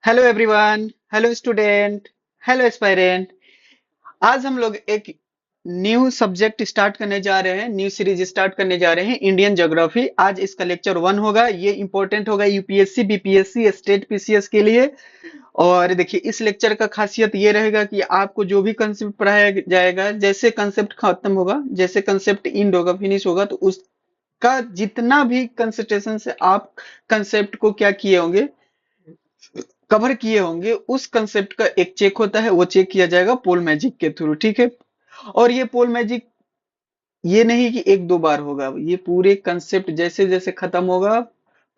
Hello everyone. Hello student. Hello aspirant. आज हम लोग एक न्यू सब्जेक्ट स्टार्ट करने जा रहे हैं, न्यू सीरीज स्टार्ट करने जा रहे हैं, इंडियन ज्योग्राफी। आज इसका लेक्चर 1 होगा। ये इंपॉर्टेंट होगा यूपीएससी बीपीएससी स्टेट पीसीएस के लिए। और देखिए, इस लेक्चर का खासियत ये रहेगा कि आपको जो भी कंसेप्ट पढ़ाया जाएगा, जैसे कंसेप्ट खत्म होगा, जैसे कंसेप्ट इंड होगा, फिनिश होगा, तो उसका जितना भी कंसंट्रेशन से आप कंसेप्ट को क्या किए होंगे, कवर किए होंगे, उस कंसेप्ट का एक चेक होता है, वो चेक किया जाएगा पोल मैजिक के थ्रू। ठीक है। और ये पोल मैजिक ये नहीं कि एक दो बार होगा, ये पूरे कंसेप्ट जैसे जैसे खत्म होगा,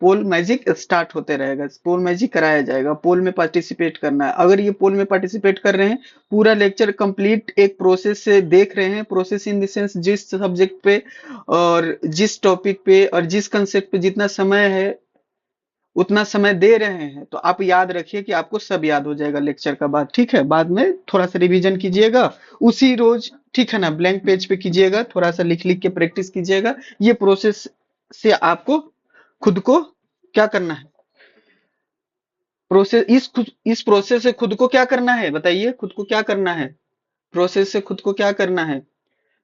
पोल मैजिक स्टार्ट होते रहेगा, पोल मैजिक कराया जाएगा। पोल में पार्टिसिपेट करना है। अगर ये पोल में पार्टिसिपेट कर रहे हैं, पूरा लेक्चर कंप्लीट एक प्रोसेस से देख रहे हैं, प्रोसेस इन द सेंस जिस सब्जेक्ट पे और जिस टॉपिक पे और जिस कंसेप्ट पे जितना समय है उतना समय दे रहे हैं, तो आप याद रखिए कि आपको सब याद हो जाएगा लेक्चर का बाद। ठीक है। बाद में थोड़ा सा रिवीजन कीजिएगा उसी रोज। ठीक है ना, ब्लैंक पेज पे कीजिएगा, थोड़ा सा लिख लिख के प्रैक्टिस कीजिएगा। ये प्रोसेस से आपको खुद को क्या करना है, प्रोसेस इस प्रोसेस से खुद को क्या करना है, बताइए खुद को क्या करना है। प्रोसेस से खुद को क्या करना है,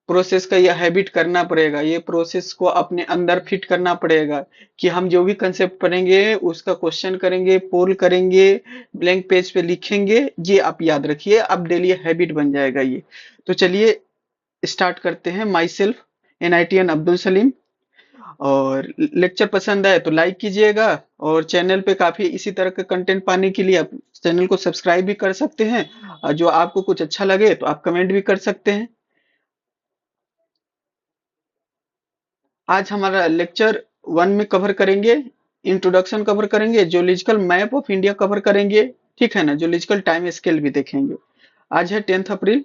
प्रोसेस का ये हैबिट करना पड़ेगा, ये प्रोसेस को अपने अंदर फिट करना पड़ेगा कि हम जो भी कंसेप्ट पढ़ेंगे उसका क्वेश्चन करेंगे, पोल करेंगे, ब्लैंक पेज पे लिखेंगे। ये आप याद रखिए, अब डेली हैबिट बन जाएगा ये। तो चलिए स्टार्ट करते हैं। माई सेल्फ एनआईटीएन अब्दुल सलीम। और लेक्चर पसंद आए तो लाइक कीजिएगा, और चैनल पे काफी इसी तरह का कंटेंट पाने के लिए आप चैनल को सब्सक्राइब भी कर सकते हैं। और जो आपको कुछ अच्छा लगे तो आप कमेंट भी कर सकते हैं। आज हमारा लेक्चर 1 में कवर करेंगे, इंट्रोडक्शन कवर करेंगे, zoological map of India cover करेंगे। ठीक है ना, जोलॉजिकल टाइम स्केल भी देखेंगे। आज है 10 अप्रैल।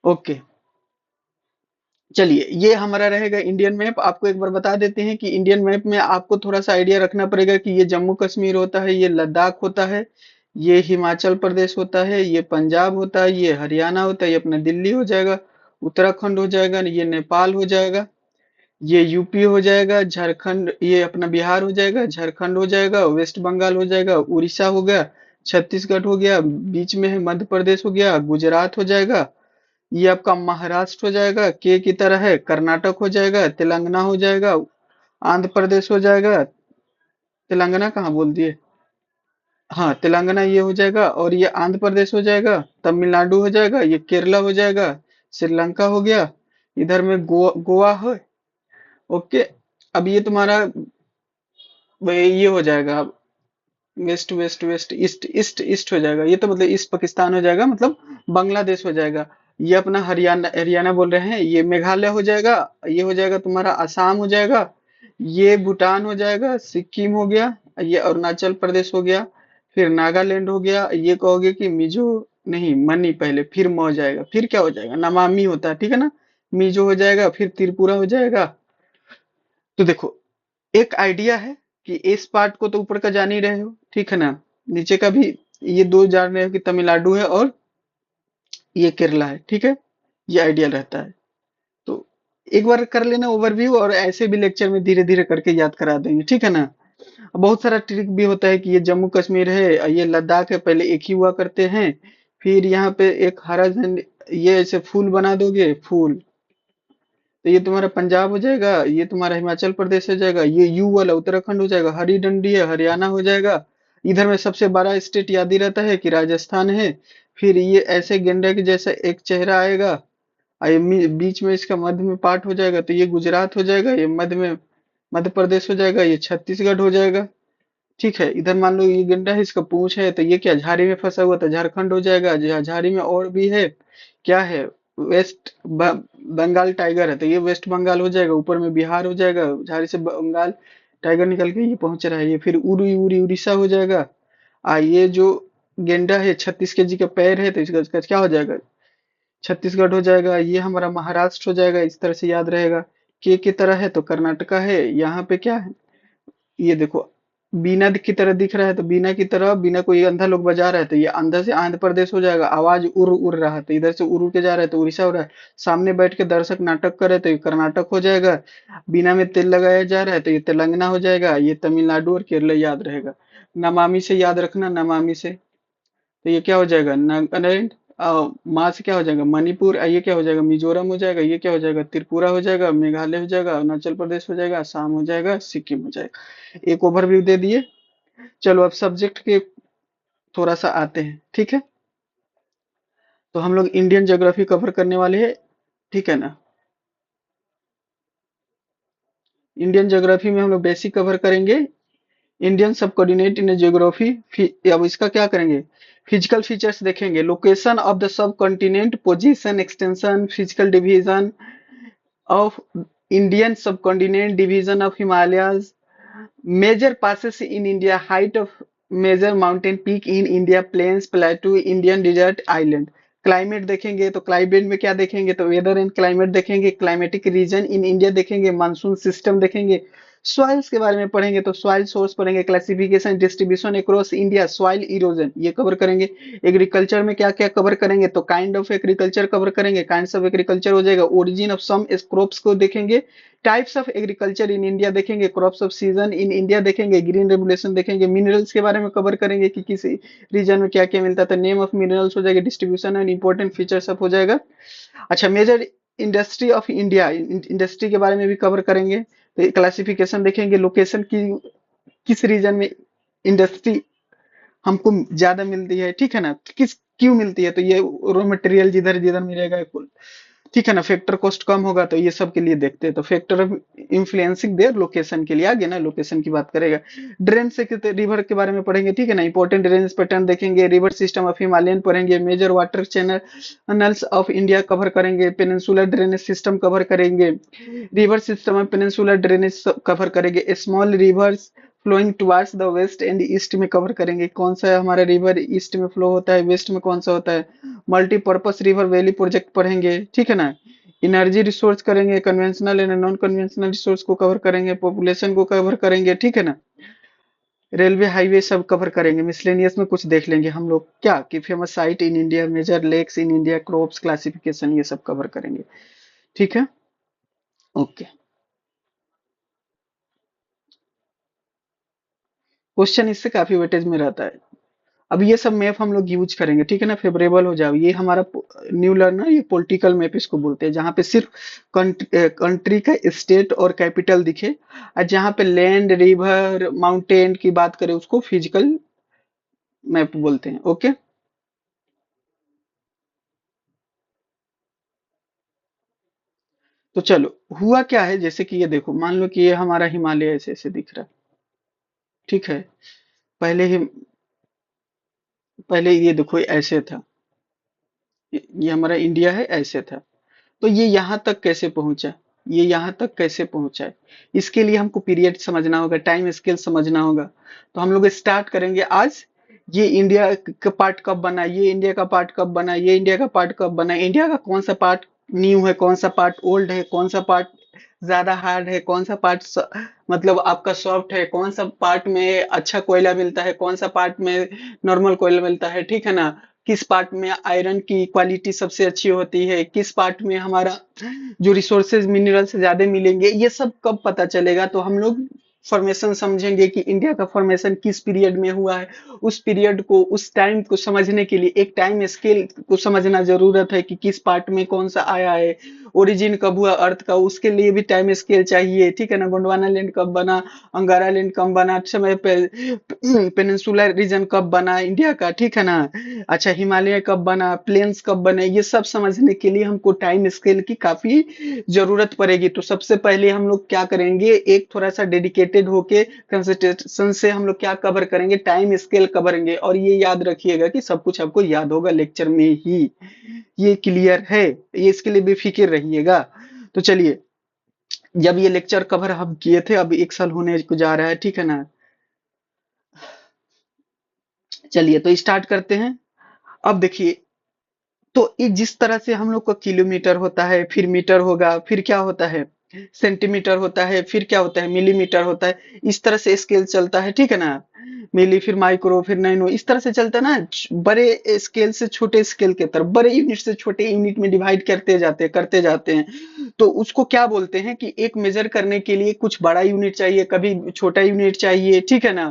ओके। चलिए, ये हमारा रहेगा इंडियन मैप। आपको एक बार बता देते हैं कि इंडियन मैप में आपको थोड़ा सा आइडिया रखना पड़ेगा कि ये जम्मू कश्मीर होता है, ये लद्दाख होता है, ये हिमाचल प्रदेश होता है, ये पंजाब होता है, ये हरियाणा होता है, ये अपना दिल्ली हो जाएगा, उत्तराखंड हो जाएगा, ये नेपाल हो जाएगा, ये यूपी हो जाएगा, झारखंड, ये अपना बिहार हो जाएगा, झारखंड हो जाएगा, वेस्ट बंगाल हो जाएगा, उड़ीसा हो गया, छत्तीसगढ़ हो गया, बीच में है मध्य प्रदेश हो गया, गुजरात हो जाएगा, ये आपका महाराष्ट्र हो जाएगा, के की तरह है, कर्नाटक हो जाएगा, तेलंगाना हो जाएगा, आंध्र प्रदेश हो जाएगा। तेलंगाना कहाँ बोल दिए, हाँ तेलंगाना ये हो जाएगा, और ये आंध्र प्रदेश हो जाएगा, तमिलनाडु हो जाएगा, ये केरला हो जाएगा, श्रीलंका हो गया, इधर में गोवा है। ओके। अब ये तुम्हारा ये हो जाएगा, west west west east east east हो जाएगा, ये तो मतलब ईस्ट पाकिस्तान हो जाएगा, मतलब बांग्लादेश हो जाएगा। ये अपना हरियाणा हरियाणा बोल रहे हैं, ये मेघालय हो जाएगा, ये हो जाएगा तुम्हारा असम हो जाएगा, ये भूटान हो जाएगा, सिक्किम हो गया, ये अरुणाचल प्रदेश हो गया, फिर नागालैंड हो गया, ये कहोगे कि मिजो, नहीं मनी पहले फिर म हो जाएगा, फिर क्या हो जाएगा, नमामि होता है, ठीक है ना। मिजो हो जाएगा, फिर त्रिपुरा हो जाएगा। तो देखो, एक आइडिया है कि इस पार्ट को तो ऊपर का जान ही रहे हो, ठीक है ना। नीचे का भी ये दो जान रहे हो कि तमिलनाडु है और ये केरला है, ठीक है। ये आइडिया रहता है। तो एक बार कर लेना ओवरव्यू, और ऐसे भी लेक्चर में धीरे धीरे करके याद करा देंगे, ठीक है ना। बहुत सारा ट्रिक भी होता है कि ये जम्मू कश्मीर है, ये लद्दाख है, पहले एक ही हुआ करते हैं, फिर यहाँ पे एक हरा झंडे, ये ऐसे फूल बना दोगे, फूल, तो ये तुम्हारा पंजाब हो जाएगा, ये तुम्हारा हिमाचल प्रदेश हो जाएगा, ये यू वाला उत्तराखंड हो जाएगा, हरी डंडी है हरियाणा हो जाएगा। इधर में सबसे बड़ा स्टेट याद ही रहता है कि राजस्थान है। फिर ये ऐसे गेंडा के जैसा एक चेहरा आएगा, और ये बीच में इसका मध्य में पार्ट हो जाएगा, तो ये गुजरात हो जाएगा, ये मध्य में मध्य प्रदेश हो जाएगा, ये छत्तीसगढ़ हो जाएगा। ठीक है। इधर मान लो ये गेंडा है, इसका पूंछ है, तो ये क्या झाड़ी में फंसा हुआ, तो झारखंड हो जाएगा। झाड़ी में और भी है, क्या है, वेस्ट बंगाल टाइगर है, तो ये वेस्ट बंगाल हो जाएगा। ऊपर में बिहार हो जाएगा, झाड़ी से बंगाल टाइगर निकल के ये पहुंच रहा है, ये फिर उरी उरी उड़ीसा हो जाएगा। ये जो गेंडा है 36 केजी का पैर है, तो इसका क्या हो जाएगा, छत्तीसगढ़ हो जाएगा। ये हमारा महाराष्ट्र हो जाएगा, इस तरह से याद रहेगा। के की तरह है तो कर्नाटका है, यहाँ पे क्या है, ये देखो, बीना की तरह दिख रहा है तो बीना की तरह, बीना कोई अंधा लोग बजा रहा है तो ये अंधा से आंध्र प्रदेश हो जाएगा। आवाज उड़ उड़ रहा है तो इधर से उड़ उड़ के जा रहा है तो उड़ीसा हो रहा है। सामने बैठ के दर्शक नाटक करे तो ये कर्नाटक हो जाएगा। बीना में तेल लगाया जा रहा है तो ये तेलंगाना हो जाएगा। ये तमिलनाडु और केरल याद रहेगा। नमामि से याद रखना, नमामि से। तो ये क्या हो जाएगा, नागालैंड। माँ से क्या हो जाएगा, मणिपुर। ये क्या हो जाएगा, मिजोरम हो जाएगा। ये क्या हो जाएगा, त्रिपुरा हो जाएगा। मेघालय हो जाएगा, अरुणाचल प्रदेश हो जाएगा, असम हो जाएगा, सिक्किम हो जाएगा। एक ओवरव्यू दे दिए। चलो अब सब्जेक्ट के थोड़ा सा आते हैं, ठीक है। तो हम लोग इंडियन ज्योग्राफी कवर करने वाले हैं, ठीक है ना। इंडियन ज्योग्राफी में हम लोग बेसिक कवर करेंगे। Indian sub coordinate in geography. अब इसका क्या करेंगे, फिजिकल फीचर्स देखेंगे। Location of the subcontinent, position, extension, physical division of Indian subcontinent, division of Himalayas, major passes in India, height of major mountain peak in India, plains, plateau, Indian desert, island। Climate देखेंगे तो climate में क्या देखेंगे, तो weather and climate देखेंगे। Climatic reason in India देखेंगे। Monsoon system देखेंगे। Soils के बारे में पढ़ेंगे तो सॉइल सोर्स पढ़ेंगे। Classification, distribution across India, soil erosion ये कवर करेंगे। एग्रीकल्चर में क्या क्या कवर करेंगे, तो काइंड ऑफ एग्रीकल्चर कवर करेंगे। काइंड्स ऑफ एग्रीकल्चर हो जाएगा। ओरिजिन ऑफ सम क्रॉप्स को देखेंगे। Types of agriculture in India देखेंगे। Crops off season in India देखेंगे। ग्रीन रेगुलेशन देखेंगे। मिनरल्स के बारे में कवर करेंगे कि किसी रीजन में क्या क्या मिलता था। नेम ऑफ मिनरल्स हो जाएगा। Distribution and important features of हो जाएगा। अच्छा, major industry of India, industry के बारे में भी कवर करेंगे। तो क्लासिफिकेशन देखेंगे। लोकेशन की किस रीजन में इंडस्ट्री हमको ज्यादा मिलती है, ठीक है ना, किस क्यों मिलती है, तो ये रॉ मटेरियल जिधर जिधर मिलेगा, ठीक है ना। फैक्टर कॉस्ट कम होगा तो ये सब के लिए देखते हैं। तो factor of influencing their location के लिए आगे ना लोकेशन की बात करेगा। ड्रेन से रिवर के बारे में पढ़ेंगे, ठीक है ना। इंपॉर्टेंट ड्रेनेज पैटर्न देखेंगे। रिवर सिस्टम ऑफ हिमालयन पढ़ेंगे। Major water channels of India cover करेंगे। पेनिनसुलर ड्रेनेज सिस्टम कवर करेंगे। River system of peninsular drainage cover करेंगे। Small rivers flowing towards the west and east में कवर करेंगे। कौन सा हमारा रिवर ईस्ट में फ्लो होता है, वेस्ट में कौन सा होता है। मल्टीपर्पस रिवर वैली प्रोजेक्ट पढ़ेंगे, ठीक है ना। एनर्जी रिसोर्स करेंगे। Conventional and non conventional resource को कवर करेंगे। पॉपुलेशन को कवर करेंगे, ठीक है ना। रेलवे हाईवे सब कवर करेंगे। मिसलेनियस में कुछ देख लेंगे हम लोग क्या कि famous site in India, major lakes in India, crops, classification, ये सब कवर करेंगे, ठीक है। ओके, क्वेश्चन इससे काफी वेटेज में रहता है। अब ये सब मैप हम लोग यूज करेंगे, ठीक है ना। फेवरेबल हो जाओ। ये हमारा न्यू लर्नर, ये पॉलिटिकल मैप इसको बोलते हैं, जहाँ पे सिर्फ कंट्री का स्टेट और कैपिटल दिखे। और जहाँ पे लैंड, रिवर, माउंटेन की बात करें उसको फिजिकल मैप बोलते हैं। ओके, तो चलो हुआ क्या है, जैसे कि ये देखो, मान लो कि ये हमारा हिमालय ऐसे ऐसे दिख रहा है, ठीक है। पहले ही, पहले ये देखो ये ऐसे था। ये हमारा इंडिया है, ऐसे था। तो ये यहाँ तक कैसे पहुंचा, ये यहाँ तक कैसे पहुंचा है, इसके लिए हमको पीरियड समझना होगा, टाइम स्केल समझना होगा। तो हम लोग स्टार्ट करेंगे आज। ये इंडिया का पार्ट कब बना, ये इंडिया का पार्ट कब बना, ये इंडिया का पार्ट कब बना, इंडिया का कौन सा पार्ट न्यू है, कौन सा पार्ट ओल्ड है, कौन सा पार्ट ज्यादा हार्ड है, कौन सा पार्ट मतलब आपका सॉफ्ट है, कौन सा पार्ट में अच्छा कोयला मिलता है, कौन सा पार्ट में नॉर्मल कोयला मिलता है, ठीक है ना। किस पार्ट में आयरन की क्वालिटी सबसे अच्छी होती है, किस पार्ट में हमारा जो रिसोर्सेज मिनरल से ज्यादा मिलेंगे, ये सब कब पता चलेगा। तो हम लोग फॉर्मेशन समझेंगे कि इंडिया का फॉर्मेशन किस पीरियड में हुआ है। उस पीरियड को, उस टाइम को समझने के लिए एक टाइम स्केल को समझना जरूरत है कि किस पार्ट में कौन सा आया है। ओरिजिन कब हुआ अर्थ का, उसके लिए भी टाइम स्केल चाहिए, ठीक है ना। गोंडवाना लैंड कब बना, अंगारा लैंड कब बना, समय पे पेनिनसुलर रीजन कब बना इंडिया का, ठीक है ना। अच्छा, हिमालय कब बना, प्लेन्स कब बने, ये सब समझने के लिए हमको टाइम स्केल की काफी जरूरत पड़ेगी। तो सबसे पहले हम लोग क्या करेंगे, एक थोड़ा सा डेडिकेटेड होके कंसंट्रेशन से हम लोग क्या कवर करेंगे, टाइम स्केल करेंगे। और ये याद रखिएगा कि सब कुछ आपको याद होगा लेक्चर में ही, ये क्लियर है, ये इसके लिए बेफिक्र रहिएगा। तो चलिए, जब ये लेक्चर कवर हम किए थे, अब 1 साल होने को जा रहा है, ठीक है ना। चलिए तो स्टार्ट करते हैं। अब देखिए, तो ये जिस तरह से हम लोग का किलोमीटर होता है, फिर मीटर होगा, फिर क्या होता है, सेंटीमीटर होता है, फिर क्या होता है, मिलीमीटर होता है, इस तरह से स्केल चलता है, ठीक है ना। मिली, फिर माइक्रो, फिर नैनो, इस तरह से चलता है ना। बड़े स्केल से छोटे स्केल के तरफ, बड़े यूनिट से छोटे यूनिट में डिवाइड करते जाते हैं। तो उसको क्या बोलते हैं कि एक मेजर करने के लिए कुछ बड़ा यूनिट चाहिए, कभी छोटा यूनिट चाहिए, ठीक है ना।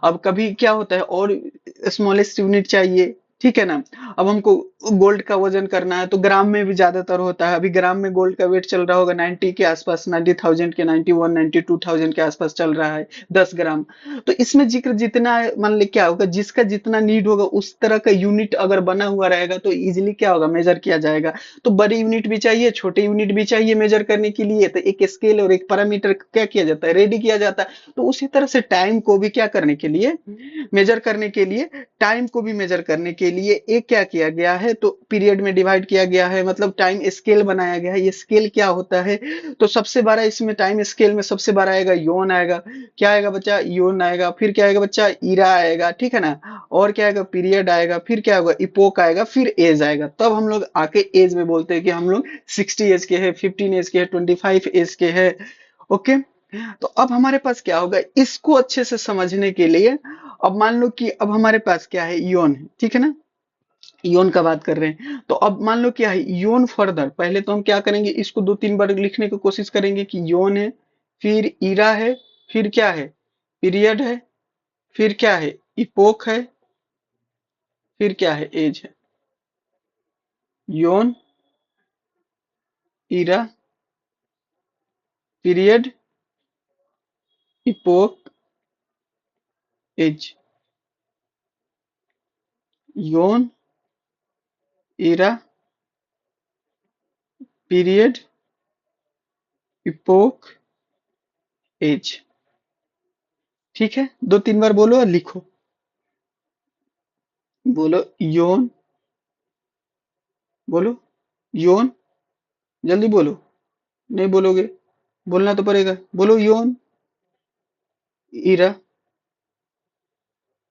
अब कभी क्या होता है, और स्मॉलेस्ट यूनिट चाहिए, ठीक है ना। अब हमको गोल्ड का वजन करना है तो ग्राम में भी ज्यादातर होता है। अभी ग्राम में गोल्ड का वेट चल रहा होगा 90 के आसपास, 90,000 के, 91, 92,000 के आसपास चल रहा है 10 ग्राम। तो इसमें जिक्र जितना है, मान ले क्या होगा, जिसका जितना नीड होगा उस तरह का यूनिट अगर बना हुआ रहेगा तो इजीली क्या होगा, मेजर किया जाएगा। तो बड़े यूनिट भी चाहिए, छोटे यूनिट भी चाहिए मेजर करने के लिए, तो एक स्केल और एक पैरामीटर क्या किया जाता है, रेडी किया जाता है। तो उसी तरह से टाइम को भी क्या करने के लिए, मेजर करने के लिए, टाइम को भी मेजर करने के लिए एक क्या किया गया है, तो पीरियड में डिवाइड किया गया है, मतलब टाइम स्केल बनाया गया है। ये स्केल क्या होता है, तो सबसे बड़ा इसमें टाइम स्केल में सबसे बड़ा आएगा योन आएगा। क्या आएगा बच्चा, योन आएगा। फिर क्या आएगा बच्चा, ईरा आएगा, ठीक है ना। और क्या आएगा, पीरियड आएगा। फिर क्या होगा, इपोक आएगा। फिर एज आएगा। तब हम लोग आके एज में बोलते हैं कि हम लोग 60 एज के हैं, 15 एज के हैं, 25 एज के हैं। ओके। तो अब हमारे पास क्या होगा, इसको अच्छे से समझने के लिए, अब मान लो कि अब हमारे पास क्या है, इयोन है, ठीक है ना। इयोन का बात कर रहे हैं, तो अब मान लो क्या है, इयोन फर्दर, पहले तो हम क्या करेंगे, इसको 2-3 बार लिखने की कोशिश करेंगे कि इयोन है, फिर ईरा है, फिर क्या है, पीरियड है, फिर क्या है, इपोक है, फिर क्या है, एज है। Eon, era, period, epoch, age. Eon, era, period, epoch, age. ठीक है, 2-3 बार बोलो और लिखो। बोलो योन, बोलो योन, जल्दी बोलो। नहीं बोलोगे, बोलना तो पड़ेगा। बोलो योन, इरा,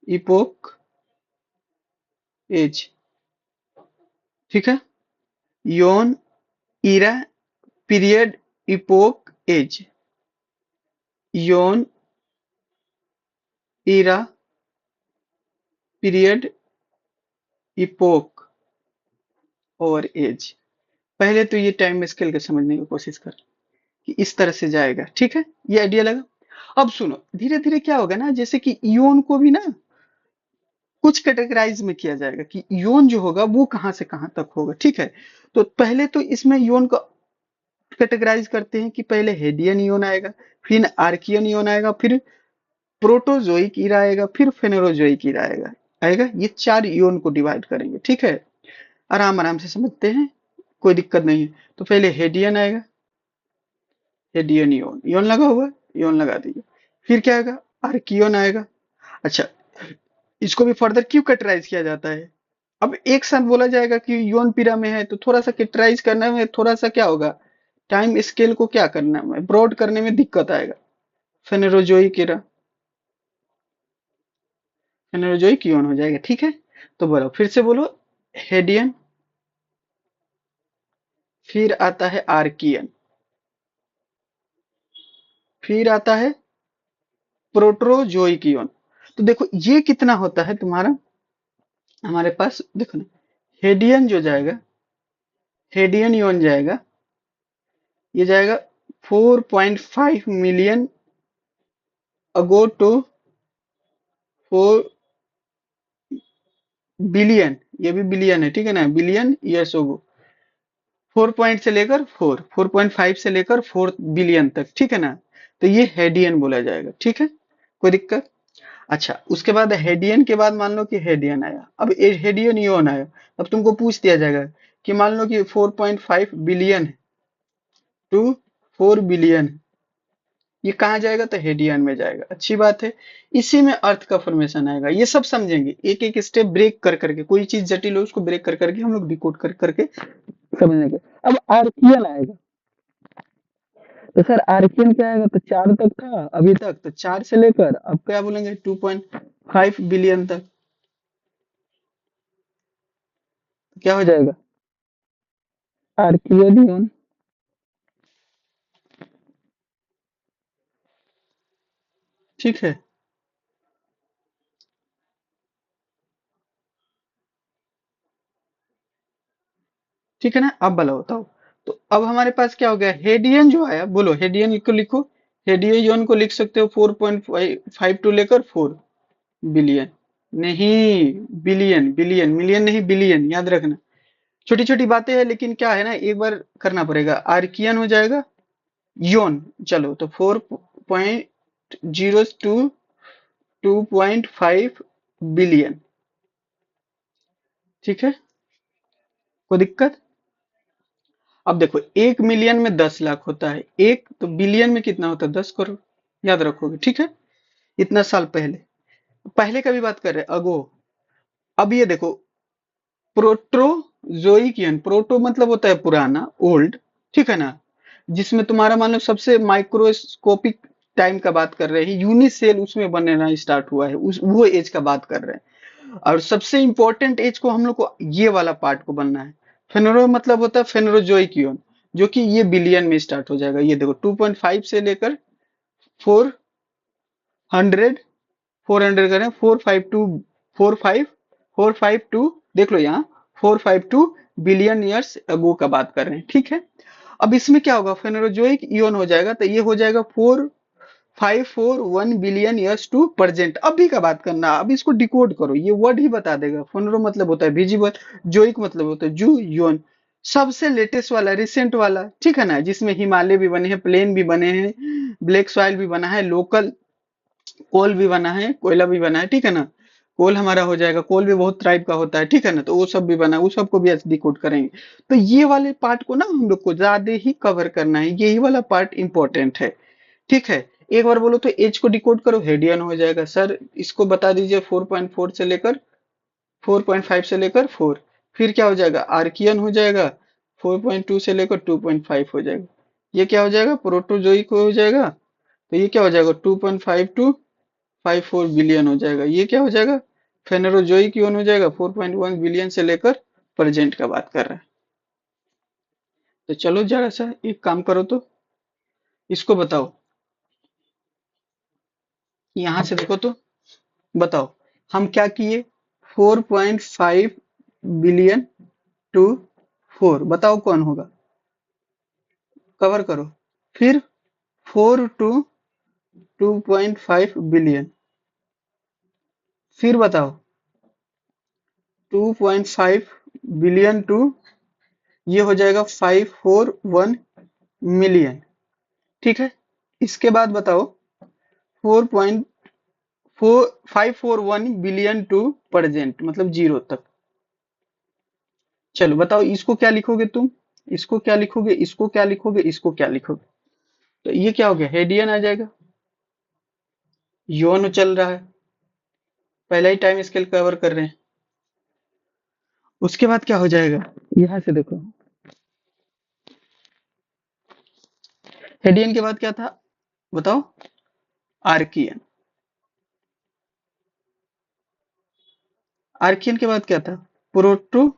इपोक, एज। ठीक है, eon, era, period, epoch, age. Eon, era, period, epoch और एज। पहले तो ये टाइम स्केल के समझने की कोशिश कर कि इस तरह से जाएगा। ठीक है, ये आइडिया लगा। अब सुनो, धीरे धीरे क्या होगा ना, जैसे कि इयोन को भी ना कुछ कैटेगराइज में किया जाएगा कि इयोन जो होगा वो कहां से कहां तक होगा। ठीक है, तो पहले तो इसमें इयोन को कैटेगराइज करते हैं कि पहले हेडियन इयोन आएगा, फिर आर्कियन इयोन आएगा, फिर प्रोटोजोइक ईरा आएगा, फिर फेनेरोजोइक ईरा आएगा। आएगा, ये 4 इयोन को डिवाइड करेंगे। ठीक है, आराम आराम से समझते हैं, कोई दिक्कत नहीं है। तो पहले हेडियन आएगा, हेडियन इयोन, इयोन लगा हुआ है, इयोन लगा दीजिए। फिर क्या आएगा, आर्कियन आएगा। अच्छा, इसको भी फर्दर क्यों कैटेगराइज किया जाता है। अब एक साथ बोला जाएगा कि यौन पीड़ा में है तो थोड़ा सा कैटेगराइज करने में थोड़ा सा क्या होगा, टाइम स्केल को क्या करना है, ब्रॉड करने में दिक्कत आएगा। फेनेरोजोइक ईरा, फेनेरोजोइक यौन हो जाएगा। ठीक है, तो बोलो फिर से बोलो, हेडियन, फिर आता है आर्कियन, फिर आता है प्रोटोजोइक यौन। तो देखो ये कितना होता है तुम्हारा, हमारे पास देखो ना, हेडियन जो जाएगा, हेडियन यौन जाएगा, ये जाएगा 4.5 मिलियन अगो टू 4 बिलियन, ये भी बिलियन है, ठीक है ना, बिलियन ईयर्स अगो। 4 पॉइंट से लेकर 4.5 से लेकर 4 बिलियन तक, ठीक है ना। तो ये हेडियन बोला जाएगा। ठीक है, कोई दिक्कत। अच्छा, उसके बाद हेडियन के बाद मान लो कि हेडियन आया, अब हेडियन इयोन आया। अब तुमको पूछ दिया जाएगा कि मान लो कि 4.5 बिलियन टू 4 बिलियन, ये कहाँ जाएगा, तो हेडियन में जाएगा। अच्छी बात है, इसी में अर्थ का फॉर्मेशन आएगा। ये सब समझेंगे, एक एक स्टेप ब्रेक कर करके, कोई चीज जटिल हो उसको ब्रेक कर करके हम लोग डिकोड कर करके समझेंगे। अब आर्कियन आएगा, तो सर आर्कियन क्या आएगा, तो 4 तक था अभी तक, तो 4 से लेकर अब क्या बोलेंगे 2.5 बिलियन तक। क्या हो जाएगा, आर्कियन, ठीक है। ठीक है ना, अब भला बताओ। तो अब हमारे पास क्या हो गया, हेडियन जो आया, बोलो हेडियन को लिखो। हेडियन को लिख सकते हो 4.5 टू लेकर 4 बिलियन। नहीं, बिलियन, बिलियन, मिलियन नहीं, बिलियन, याद रखना। छोटी छोटी बातें हैं, लेकिन क्या है ना, एक बार करना पड़ेगा। आर्कियन हो जाएगा, योन। चलो तो 4.02 टू 2.5 बिलियन। ठीक है, कोई दिक्कत? अब देखो, 1 मिलियन में 10 लाख होता है, एक तो बिलियन में कितना होता है, 10 करोड़। याद रखोगे, ठीक है। इतना साल पहले, पहले का भी बात कर रहे हैं, अगो। अब ये देखो, प्रोट्रोजोइकियन, प्रोटो मतलब होता है पुराना, ओल्ड, ठीक है ना। जिसमें तुम्हारा मान लो सबसे माइक्रोस्कोपिक टाइम का बात कर रहे हैं, यूनिसेल उसमें बनना स्टार्ट हुआ है, उस वो एज का बात कर रहे हैं। और सबसे इंपॉर्टेंट एज को हम लोग को ये वाला पार्ट को बनना है। फेनरो मतलब होता है फेनरोजोइकियन, जो कि ये बिलियन में स्टार्ट हो जाएगा। ये देखो 2.5 से लेकर 400, 400 करें, 452, देख लो यहाँ, 452 बिलियन ईयर्स अगो का बात कर रहे हैं, ठीक है। अब इसमें क्या होगा, फेनरोजोइक इवन हो जाएगा, तो ये हो जाएगा 4541 बिलियन ईयर्स टू प्रेजेंट। अभी का बात करना, अब इसको डिकोड करो, ये वर्ड ही बता देगा। फेनरो मतलब होता है विजिबल, जोइक मतलब होता है जू योन। सबसे लेटेस्ट वाला, रिसेंट वाला, ठीक है ना, जिसमें हिमालय भी बने हैं, प्लेन भी बने हैं, ब्लैक सॉइल भी बना है, लोकल कोल भी बना है, कोयला भी बना है, ठीक है ना। कोल हमारा हो जाएगा, कोल भी बहुत टाइप का होता है, ठीक है ना, तो वो सब भी बना है, उस सबको भी डिकोड करेंगे। तो ये वाले पार्ट को ना हम लोग को ज्यादा ही कवर करना है, यही वाला पार्ट इंपॉर्टेंट है, ठीक है। एक बार बोलो तो एज को डिकोड करो, हेडियन हो जाएगा। सर इसको बता दीजिए, 4.4 से लेकर 4.5 से लेकर 4। फिर क्या हो जाएगा, आर्कियन हो जाएगा, 4.2 से लेकर 2.5 हो जाएगा। ये क्या हो जाएगा, प्रोटोजोइक हो जाएगा। तो ये क्या हो जाएगा, 2.5 टू 54 बिलियन हो जाएगा। ये क्या हो जाएगा, फेनरोजोइक यून हो जाएगा, 4.1 बिलियन से लेकर प्रेजेंट का बात कर रहा है। तो चलो जरा सा एक काम करो, तो इसको बताओ, यहां से देखो तो, बताओ हम क्या किए, 4.5 बिलियन टू 4, बताओ कौन होगा, कवर करो। फिर 4 टू 2.5 बिलियन, फिर बताओ 2.5 बिलियन टू, ये हो जाएगा 541 मिलियन, ठीक है। इसके बाद बताओ 4.4541 टू प्रेजेंट, मतलब जीरो तक। चलो बताओ, इसको क्या लिखोगे तुम, इसको क्या लिखोगे, इसको क्या लिखोगे, इसको क्या लिखोगे। तो ये क्या हो गया, हेडियन आ जाएगा, योन चल रहा है, पहला ही टाइम स्केल कवर कर रहे हैं। उसके बाद क्या हो जाएगा, यहां से देखो, हेडियन के बाद क्या था, बताओ, आर्कियन। आर्कियन के बाद क्या था, प्रोटोजोइक,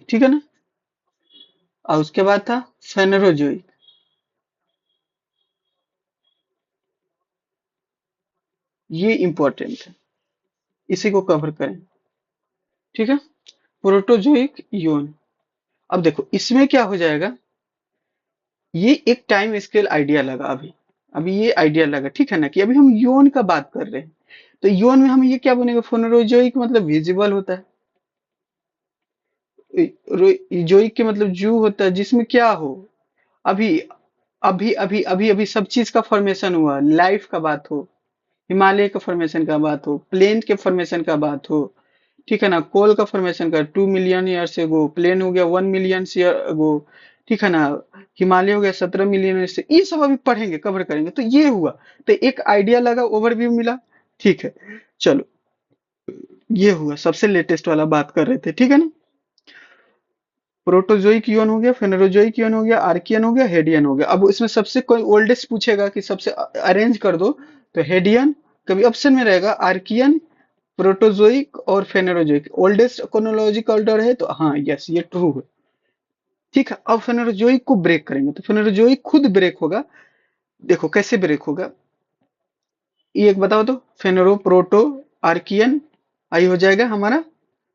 ठीक है ना। और उसके बाद था फेनरोजोइक। ये इंपॉर्टेंट है, इसी को कवर करें, ठीक है। प्रोटोजोइक यून। अब देखो इसमें क्या हो जाएगा, ये एक टाइम स्केल आइडिया लगा अभी, अभी ये आइडिया लगा, ठीक है ना, कि अभी हम योन का बात कर रहे हैं। तो योन में हम ये क्या बनेगा, फोनरोजोइक मतलब विजिबल होता है, जोइक के मतलब जू होता है, जिसमें क्या हो, अभी अभी सब चीज का फॉर्मेशन हुआ, लाइफ का बात हो, हिमालय का फॉर्मेशन का बात हो, प्लेन के फॉर्मेशन का बात हो, ठीक है ना, कोल का फॉर्मेशन का 2 मिलियन ईयर से गो, प्लेन हो गया 1 मिलियन ईयर गो, ठीक है ना, हिमालय हो गया 17 मिलियन ईयर से। ये सब अभी पढ़ेंगे, कवर करेंगे। तो ये हुआ, तो एक आइडिया लगा, ओवरव्यू मिला, ठीक है। चलो, ये हुआ सबसे लेटेस्ट वाला बात कर रहे थे, ठीक है ना। प्रोटोजोइक यून हो गया, फेनरोजोइक यून हो गया, आर्कियन हो गया, हेडियन हो गया। अब इसमें सबसे कोई ओल्डेस्ट पूछेगा कि सबसे अरेंज कर दो, तो हेडियन कभी ऑप्शन में रहेगा, आर्कियन, प्रोटोजोइक और फेनेरोजोइक ओल्डेस्ट क्रोनोलॉजिकल ऑर्डर है, तो हाँ यस ये ट्रू है, ठीक है। अब फेनेरोजोइक को ब्रेक करेंगे, तो फेनेरोजोइक खुद ब्रेक होगा। देखो कैसे ब्रेक होगा, ये एक बताओ तो, फेनरो, प्रोटो, आर्कियन, आई हो जाएगा हमारा।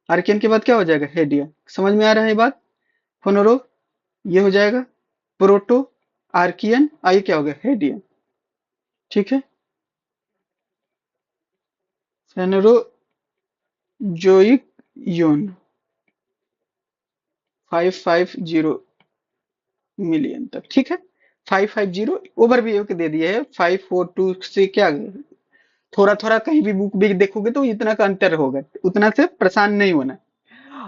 आर्कियन के बाद क्या हो जाएगा, हेडिया। समझ में आ रहा है ये बात। फेनरो ये हो जाएगा, प्रोटो, आर्कियन, आई क्या हो गया, हेडिया। ठीक है। फेनरो जोइक योन 550 मिलियन तक, ठीक है। 550 ओवरव्यू के दे दिए है। 542 से क्या, थोड़ा थोड़ा कहीं भी बुक भी देखोगे तो इतना का अंतर होगा, उतना से परेशान नहीं होना।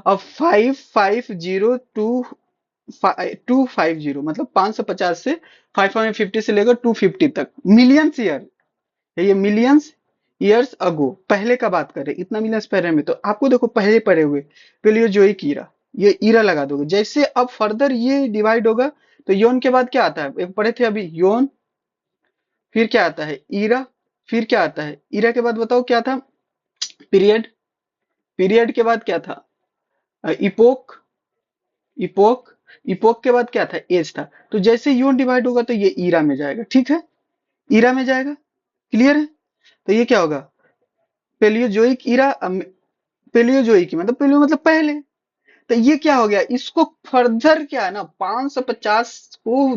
अब 550 मतलब 550 से 550 से लेकर 250 तक मिलियंस ईयर है, ये मिलियंस ईयर्स अगो पहले का बात कर रहे हैं, इतना मिलियंस पहले में। तो आपको देखो पहले पड़े हुए पेलियोजोइक ईरा, ये ईरा लगा दोगे। जैसे अब फर्दर ये डिवाइड होगा तो योन के बाद क्या आता है, एक पढ़े थे अभी, योन, फिर क्या आता है, ईरा, फिर क्या आता है, ईरा के बाद बताओ क्या था, पीरियड, पीरियड के बाद क्या था, इपोक, इपोक, इपोक के बाद क्या था, एज था। तो जैसे यून डिवाइड होगा तो ये ईरा में जाएगा, ठीक है, ईरा में जाएगा। क्लियर है। तो ये क्या होगा, पेलियोजोइक ईरा, पेलियोजोइक मतलब पेलियो मतलब पहले। तो ये क्या हो गया, इसको फर्दर क्या है ना, 550 को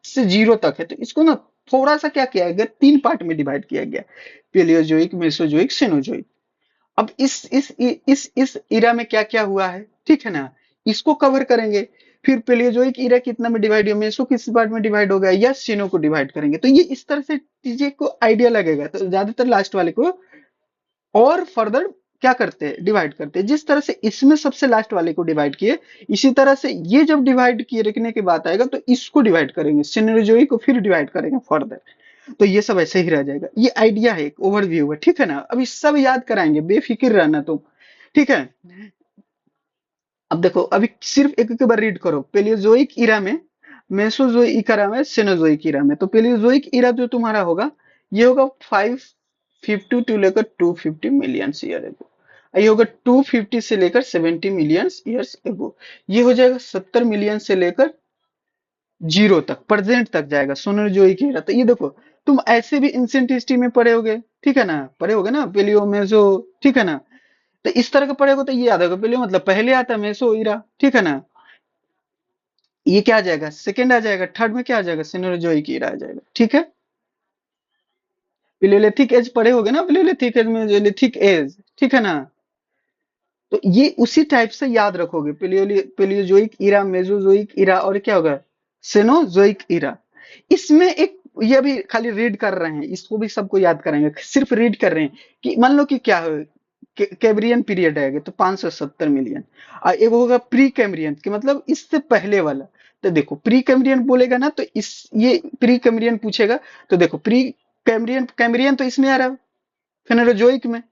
से जीरो तक है, तो इसको ना थोड़ा सा क्या किया गया, तीन पार्ट में डिवाइड किया गया, पेलियोजोइक, मेसोजोइक, सेनोजोइक। अब इस इरा में क्या क्या हुआ है, ठीक है ना, इसको कवर करेंगे। फिर पेलियोजोइक इरा कितना में डिवाइड हुआ, मेसो किस पार्ट में डिवाइड हो गया, या सीनो को डिवाइड करेंगे। तो ये इस तरह से चीजें को आइडिया लगेगा, तो ज्यादातर लास्ट वाले को और फर्दर क्या करते हैं, डिवाइड करते हैं। जिस तरह से इसमें सबसे लास्ट वाले को डिवाइड किए, इसी तरह से ये जब डिवाइड किए रखने की बात आएगा तो इसको डिवाइड करेंगे, सिनर्जोई को फिर डिवाइड करेंगे फर्दर। तो ये सब ऐसे ही रह जाएगा, ये आइडिया है, एक ओवरव्यू है, ठीक है ना। अभी सब याद कराएंगे, बेफिक्र रहना तुम, ठीक है। अब देखो, अभी सिर्फ एक एक बार रीड करो, पेलियोजोइक इरा में, मेसोजोइक इरा में, सेनोजोइक इरा में। तो पेलियोजोइक इरा जो तुम्हारा होगा, ये होगा 550 टू लेकर 250 मिलियन ईयर एगो। ये होगा 250 से लेकर 70 मिलियन ईयर्स एगो। ये हो जाएगा 70 मिलियन से लेकर जीरो तक, प्रेजेंट तक जाएगा सोनरजोइक एरा। तो ये देखो, तुम ऐसे भी एंशिएंट हिस्ट्री में पढ़े होगे, ठीक है ना, पढ़े होगे ना, पेलियो, मेसो, ठीक है ना। तो इस तरह का पढ़ेगा तो ये याद होगा, पेलियो मतलब पहले आता है, मेसो ईरा, ठीक है ना। ये क्या आ जाएगा, सेकंड आ जाएगा, थर्ड में क्या आ जाएगा, सिनोजोइक ईरा आ जाएगा, ठीक है। पिलेलिथिक एज पढ़े होगे ना, पिलेलिथिक एज में लिथिक एज, ठीक है ना। तो ये उसी टाइप से याद रखोगे, पेलियोजोइक इरा, मेसोजोइक इरा, और क्या होगा, सेनोजोइक इरा। इसमें एक, ये भी खाली रीड कर रहे हैं, इसको भी सबको याद कराएंगे, सिर्फ रीड कर रहे हैं कि मान लो कि क्या हो, कैम्ब्रियन पीरियड आएगा तो 570 मिलियन, और एक होगा प्री कैम्ब्रियन कि मतलब इससे पहले वाला। तो देखो प्री कैम्ब्रियन बोलेगा ना, तो इस, ये प्री कैम्ब्रियन पूछेगा, तो देखो प्री कैम्ब्रियन, कैम्ब्रियन तो इसमें आ रहा है, फेनेरोजोइक में।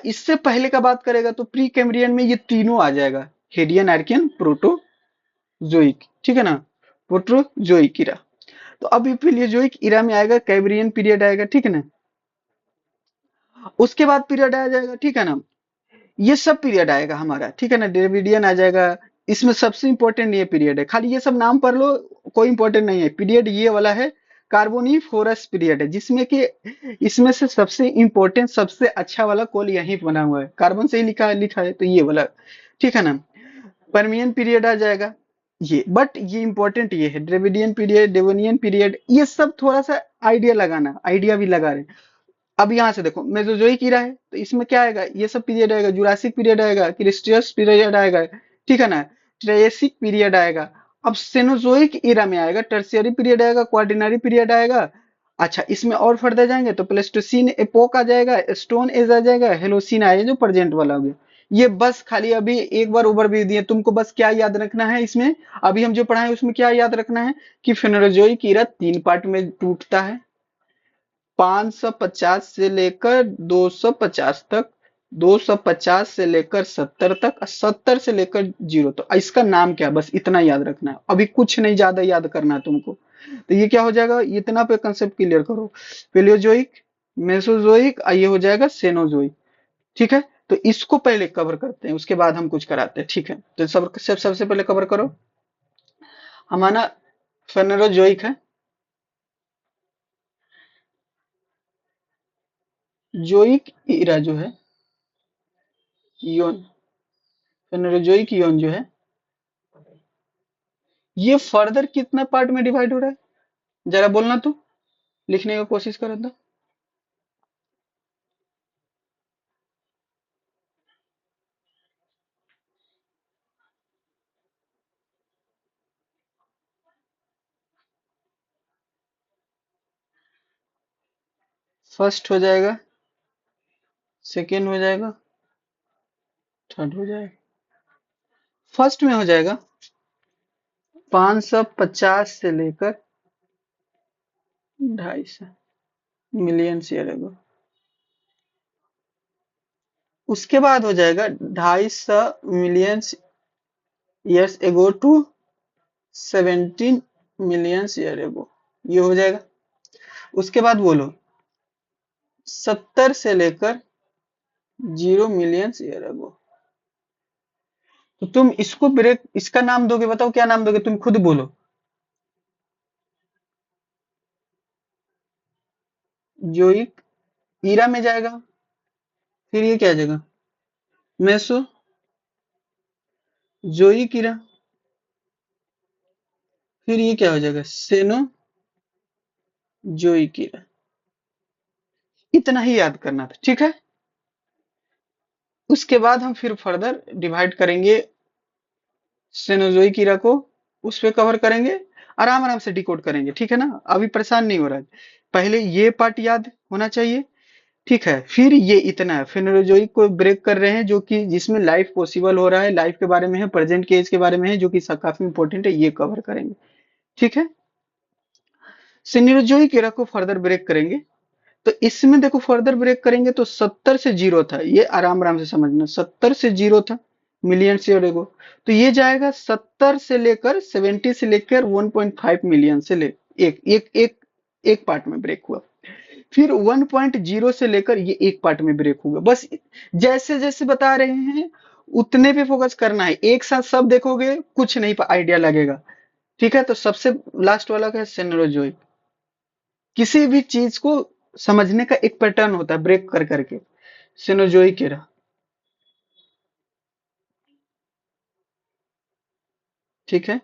इससे पहले का बात करेगा तो प्री कैम्ब्रियन में ये तीनों आ जाएगा, हेडियन, आर्कियन, प्रोटोजोइक, ठीक है ना, प्रोटोजोइक इरा। तो अब ये प्लेजोइक इरा में आएगा, कैम्ब्रियन पीरियड आएगा, ठीक है ना। उसके बाद पीरियड आ जाएगा, ठीक है ना, ये सब पीरियड आएगा हमारा, ठीक है ना, ड्रेविडियन आ जाएगा। इसमें सबसे इंपॉर्टेंट ये पीरियड है, खाली ये सब नाम पढ़ लो, कोई इंपॉर्टेंट नहीं है। पीरियड ये वाला है, कार्बोनिफोरस पीरियड है, जिसमें कि इसमें से सबसे इंपॉर्टेंट, सबसे अच्छा वाला कॉल यहीं बना हुआ है, कार्बन से ही लिखा है, तो ये वाला, ठीक है ना। परमियन पीरियड आ जाएगा, ये बट ये इंपॉर्टेंट ये है, ड्रेविडियन पीरियड, डेवोनियन पीरियड, ये सब थोड़ा सा आइडिया लगाना, आइडिया भी लगा रहे हैं। अब यहाँ से देखो, मेसोजोइक ईरा है तो इसमें क्या आएगा, ये सब पीरियड आएगा, जुरासिक पीरियड आएगा, क्रिस्टियस पीरियड आएगा, ठीक है ना, ट्रेसिक पीरियड आएगा। अब सेनोजोइक ईरा में आएगा, टर्शियरी पीरियड आएगा, क्वार्डिनरी पीरियड आएगा। अच्छा, इसमें और फर्दर जाएंगे तो प्लेस्टोसीन एपोक आ जाएगा, स्टोन एज आ जाएगा, हेलोसीन आएगा, जो प्रेजेंट वाला हो गया। ये बस खाली अभी एक बार ओवरव्यू दिए तुमको, बस क्या याद रखना है इसमें, अभी हम जो पढ़ाए उसमें क्या याद रखना है, कि फेनोजोइक ईरा तीन पार्ट में टूटता है, 550 से लेकर 250 तक, 250 से लेकर 70 तक, 70 से लेकर जीरो। तो इसका नाम क्या, बस इतना याद रखना है, अभी कुछ नहीं ज्यादा याद करना है तुमको। तो ये क्या हो जाएगा, इतना पे कंसेप्ट क्लियर करो, पेलियोजोइक, मेसोजोइक, ये हो जाएगा सेनोजोइक, ठीक है। तो इसको पहले कवर करते हैं, उसके बाद हम कुछ कराते हैं, ठीक है। तो सबसे पहले कवर करो, हमारा फेनेरोजोइक है, जोइक ईरा जो है, इयोन, फेनोजोइक इयोन जो है, ये फर्दर कितना पार्ट में डिवाइड हो रहा है? जरा बोलना तो, लिखने की कोशिश करो तो। फर्स्ट हो जाएगा, सेकेंड हो जाएगा, थर्ड हो जाएगा। फर्स्ट में हो जाएगा 550 से लेकर 250 मिलियन ईयर एगो। उसके बाद हो जाएगा 250 million years ago to 17 million year ago, ये हो जाएगा। उसके बाद बोलो 70 से लेकर 0 मिलियन ईयर एगो। तो तुम इसको ब्रेक, इसका नाम दोगे, बताओ क्या नाम दोगे, तुम खुद बोलो। जोइक ईरा में जाएगा, फिर ये क्या आ जाएगा, मेसो जोइक ईरा, फिर ये क्या हो जाएगा, सेनो जोइक ईरा। इतना ही याद करना था, ठीक है। उसके बाद हम फिर फर्दर डिवाइड करेंगे सेनोजोइक ईरा को, उस पे कवर करेंगे, आराम आराम से डिकोड करेंगे, ठीक है ना, अभी परेशान नहीं हो रहा है। पहले ये पार्ट याद होना चाहिए, ठीक है। फिर ये इतना है, फेनोजोइक को ब्रेक कर रहे हैं, जो कि जिसमें लाइफ पॉसिबल हो रहा है, लाइफ के बारे में है, प्रेजेंट के एज के बारे में है, जो कि काफी इंपॉर्टेंट है, ये कवर करेंगे, ठीक है। सेनोजोइक ईरा को फर्दर ब्रेक करेंगे, तो इसमें देखो फर्दर ब्रेक करेंगे तो 70 से जीरो था, ये आराम आराम से समझना, 70 से जीरो था मिलियन से एगो। तो ये जाएगा 70 से लेकर 70 से लेकर 1.5 मिलियन से ले, एक एक एक एक पार्ट में ब्रेक हुआ। फिर 1.0 से लेकर ये एक पार्ट में ब्रेक होगा। बस जैसे जैसे बता रहे हैं उतने पे फोकस करना है, एक साथ सब देखोगे कुछ नहीं आइडिया लगेगा, ठीक है। तो सबसे लास्ट वाला का है सेनोजोइक। किसी भी चीज को समझने का एक पैटर्न होता है, ब्रेक कर करके। सेनोजोइक एरा, ठीक है।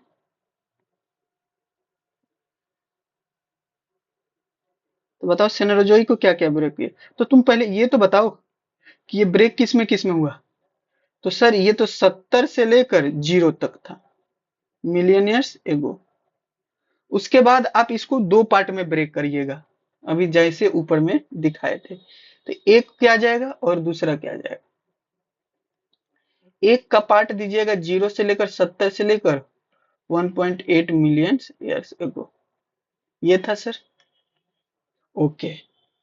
तो बताओ सेनोजोइक को क्या क्या ब्रेक किया, तो तुम पहले ये तो बताओ कि ये ब्रेक किस में हुआ। तो सर ये तो 70 से लेकर जीरो तक था, मिलियन ईयर्स एगो। उसके बाद आप इसको दो पार्ट में ब्रेक करिएगा, अभी जैसे ऊपर में दिखाए थे। तो एक क्या जाएगा और दूसरा क्या जाएगा। एक का पार्ट दीजिएगा 0 से लेकर 70 से लेकर 1.8 मिलियन ईयर्स एगो, ये था सर। ओके,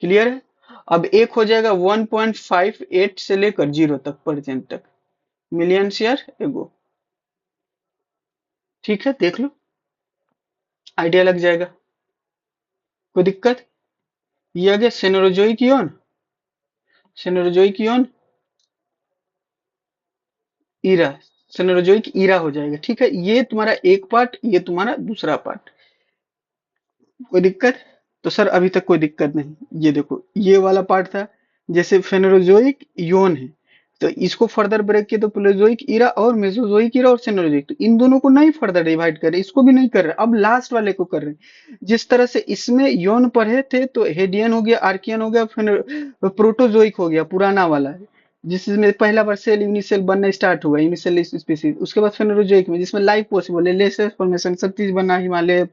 क्लियर है। अब एक हो जाएगा 1.58 से लेकर जीरो तक, प्रेजेंट तक, मिलियन ईयर एगो, ठीक है। देख लो, आइडिया लग जाएगा, कोई दिक्कत। ये आ गया Cenozoic eon, Cenozoic eon era, Cenozoic era हो जाएगा, ठीक है। ये तुम्हारा एक पार्ट, ये तुम्हारा दूसरा पार्ट, कोई दिक्कत। तो सर अभी तक कोई दिक्कत नहीं। ये देखो ये वाला पार्ट था, जैसे फेनोजोइक इयोन है, तो इसको फर्दर ब्रेक किया तो प्लेजोइक ईरा और मेसोजोइक ईरा और सेनोजोइक, तो इन दोनों को नहीं फर्दर डिवाइड कर रहे, इसको भी नहीं कर रहे, अब लास्ट वाले को कर रहे हैं। जिस तरह से इसमें यौन पढ़े थे तो हेडियन हो गया, आर्कियन हो गया, फिर प्रोटोजोइक हो गया पुराना वाला, जिसमें पहला बार सेल यूनिसेल बनना स्टार्ट हुआ, यूनिसेल स्पीसीज। उसके बाद फेनोजोइक में जिसमें लाइफ पॉसिबल है, लेसर फॉर्मेशन सब चीज बना, हिमालय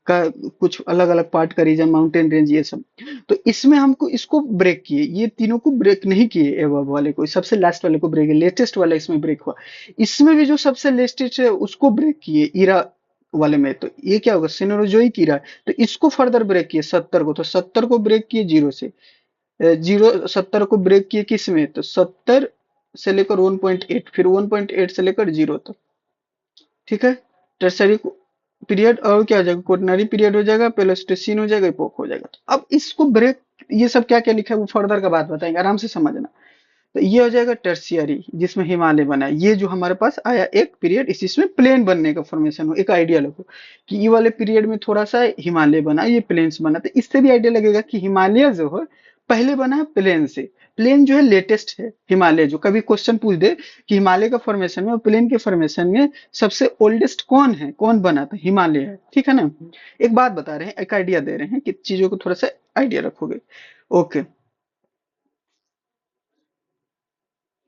का कुछ अलग अलग पार्ट का रीजन, माउंटेन रेंज, ये सब। तो इसमें हमको इसको ब्रेक किए, ये तीनों को ब्रेक नहीं किए, एवब वाले को, सबसे लास्ट वाले को ब्रेक, लेटेस्ट वाला इसमें ब्रेक हुआ। इसमें भी जो सबसे लेटेस्ट है उसको ब्रेक किए ईरा वाले में, तो ये क्या होगा, सेनोजोइक ईरा। तो इसको फर्दर ब्रेक किए 70 को, तो 70 को ब्रेक किए जीरो से, जीरो 70 को ब्रेक किए किस में, तो 70 से लेकर 1.8, फिर 1.8 से लेकर जीरो तक, ठीक है। टर्सरी पीरियड, और क्या हो जाएगा, कोटनरी पीरियड हो जाएगा, पेलोस्टेसिन हो जाएगा, इपोक हो जाएगा। तो अब इसको ब्रेक, ये सब क्या क्या लिखा है वो फर्दर का बात बताएंगे, आराम से समझना। तो ये हो जाएगा टर्सियरी, जिसमें हिमालय बना है, ये जो हमारे पास आया एक पीरियड, इसमें प्लेन बनने का फॉर्मेशन हो, एक आइडिया लगो कि ये वाले पीरियड में थोड़ा सा हिमालय बना, ये प्लेन्स बना, तो इससे भी आइडिया लगेगा कि हिमालय जो है पहले बना है प्लेन से। प्लेन जो है लेटेस्ट है, हिमालय जो कभी क्वेश्चन पूछ दे कि हिमालय का फॉर्मेशन में और प्लेन के फॉर्मेशन में सबसे ओल्डेस्ट कौन है, कौन बना था, हिमालय है, ठीक है ना। एक बात बता रहे हैं, एक आइडिया दे रहे हैं कि चीजों को थोड़ा सा आइडिया रखोगे। ओके,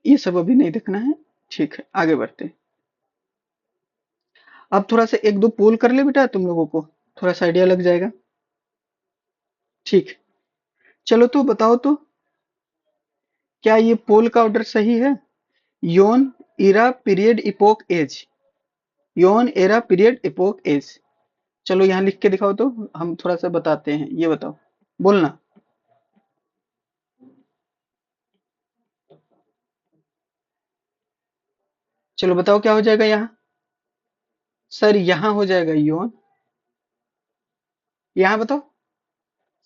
ये सब अभी नहीं देखना है, ठीक है आगे बढ़ते हैं। अब थोड़ा सा एक दो पोल कर ले बेटा, तुम लोगों को थोड़ा सा आइडिया लग जाएगा। ठीक है, चलो तो बताओ तो, क्या ये पोल का ऑर्डर सही है? Eon, era, period, epoch, age. योन, एरा, पीरियड, इपोक, एज। चलो यहाँ लिख के दिखाओ तो, हम थोड़ा सा बताते हैं, ये बताओ, बोलना। चलो बताओ क्या हो जाएगा यहाँ। सर यहाँ हो जाएगा योन, यहाँ बताओ।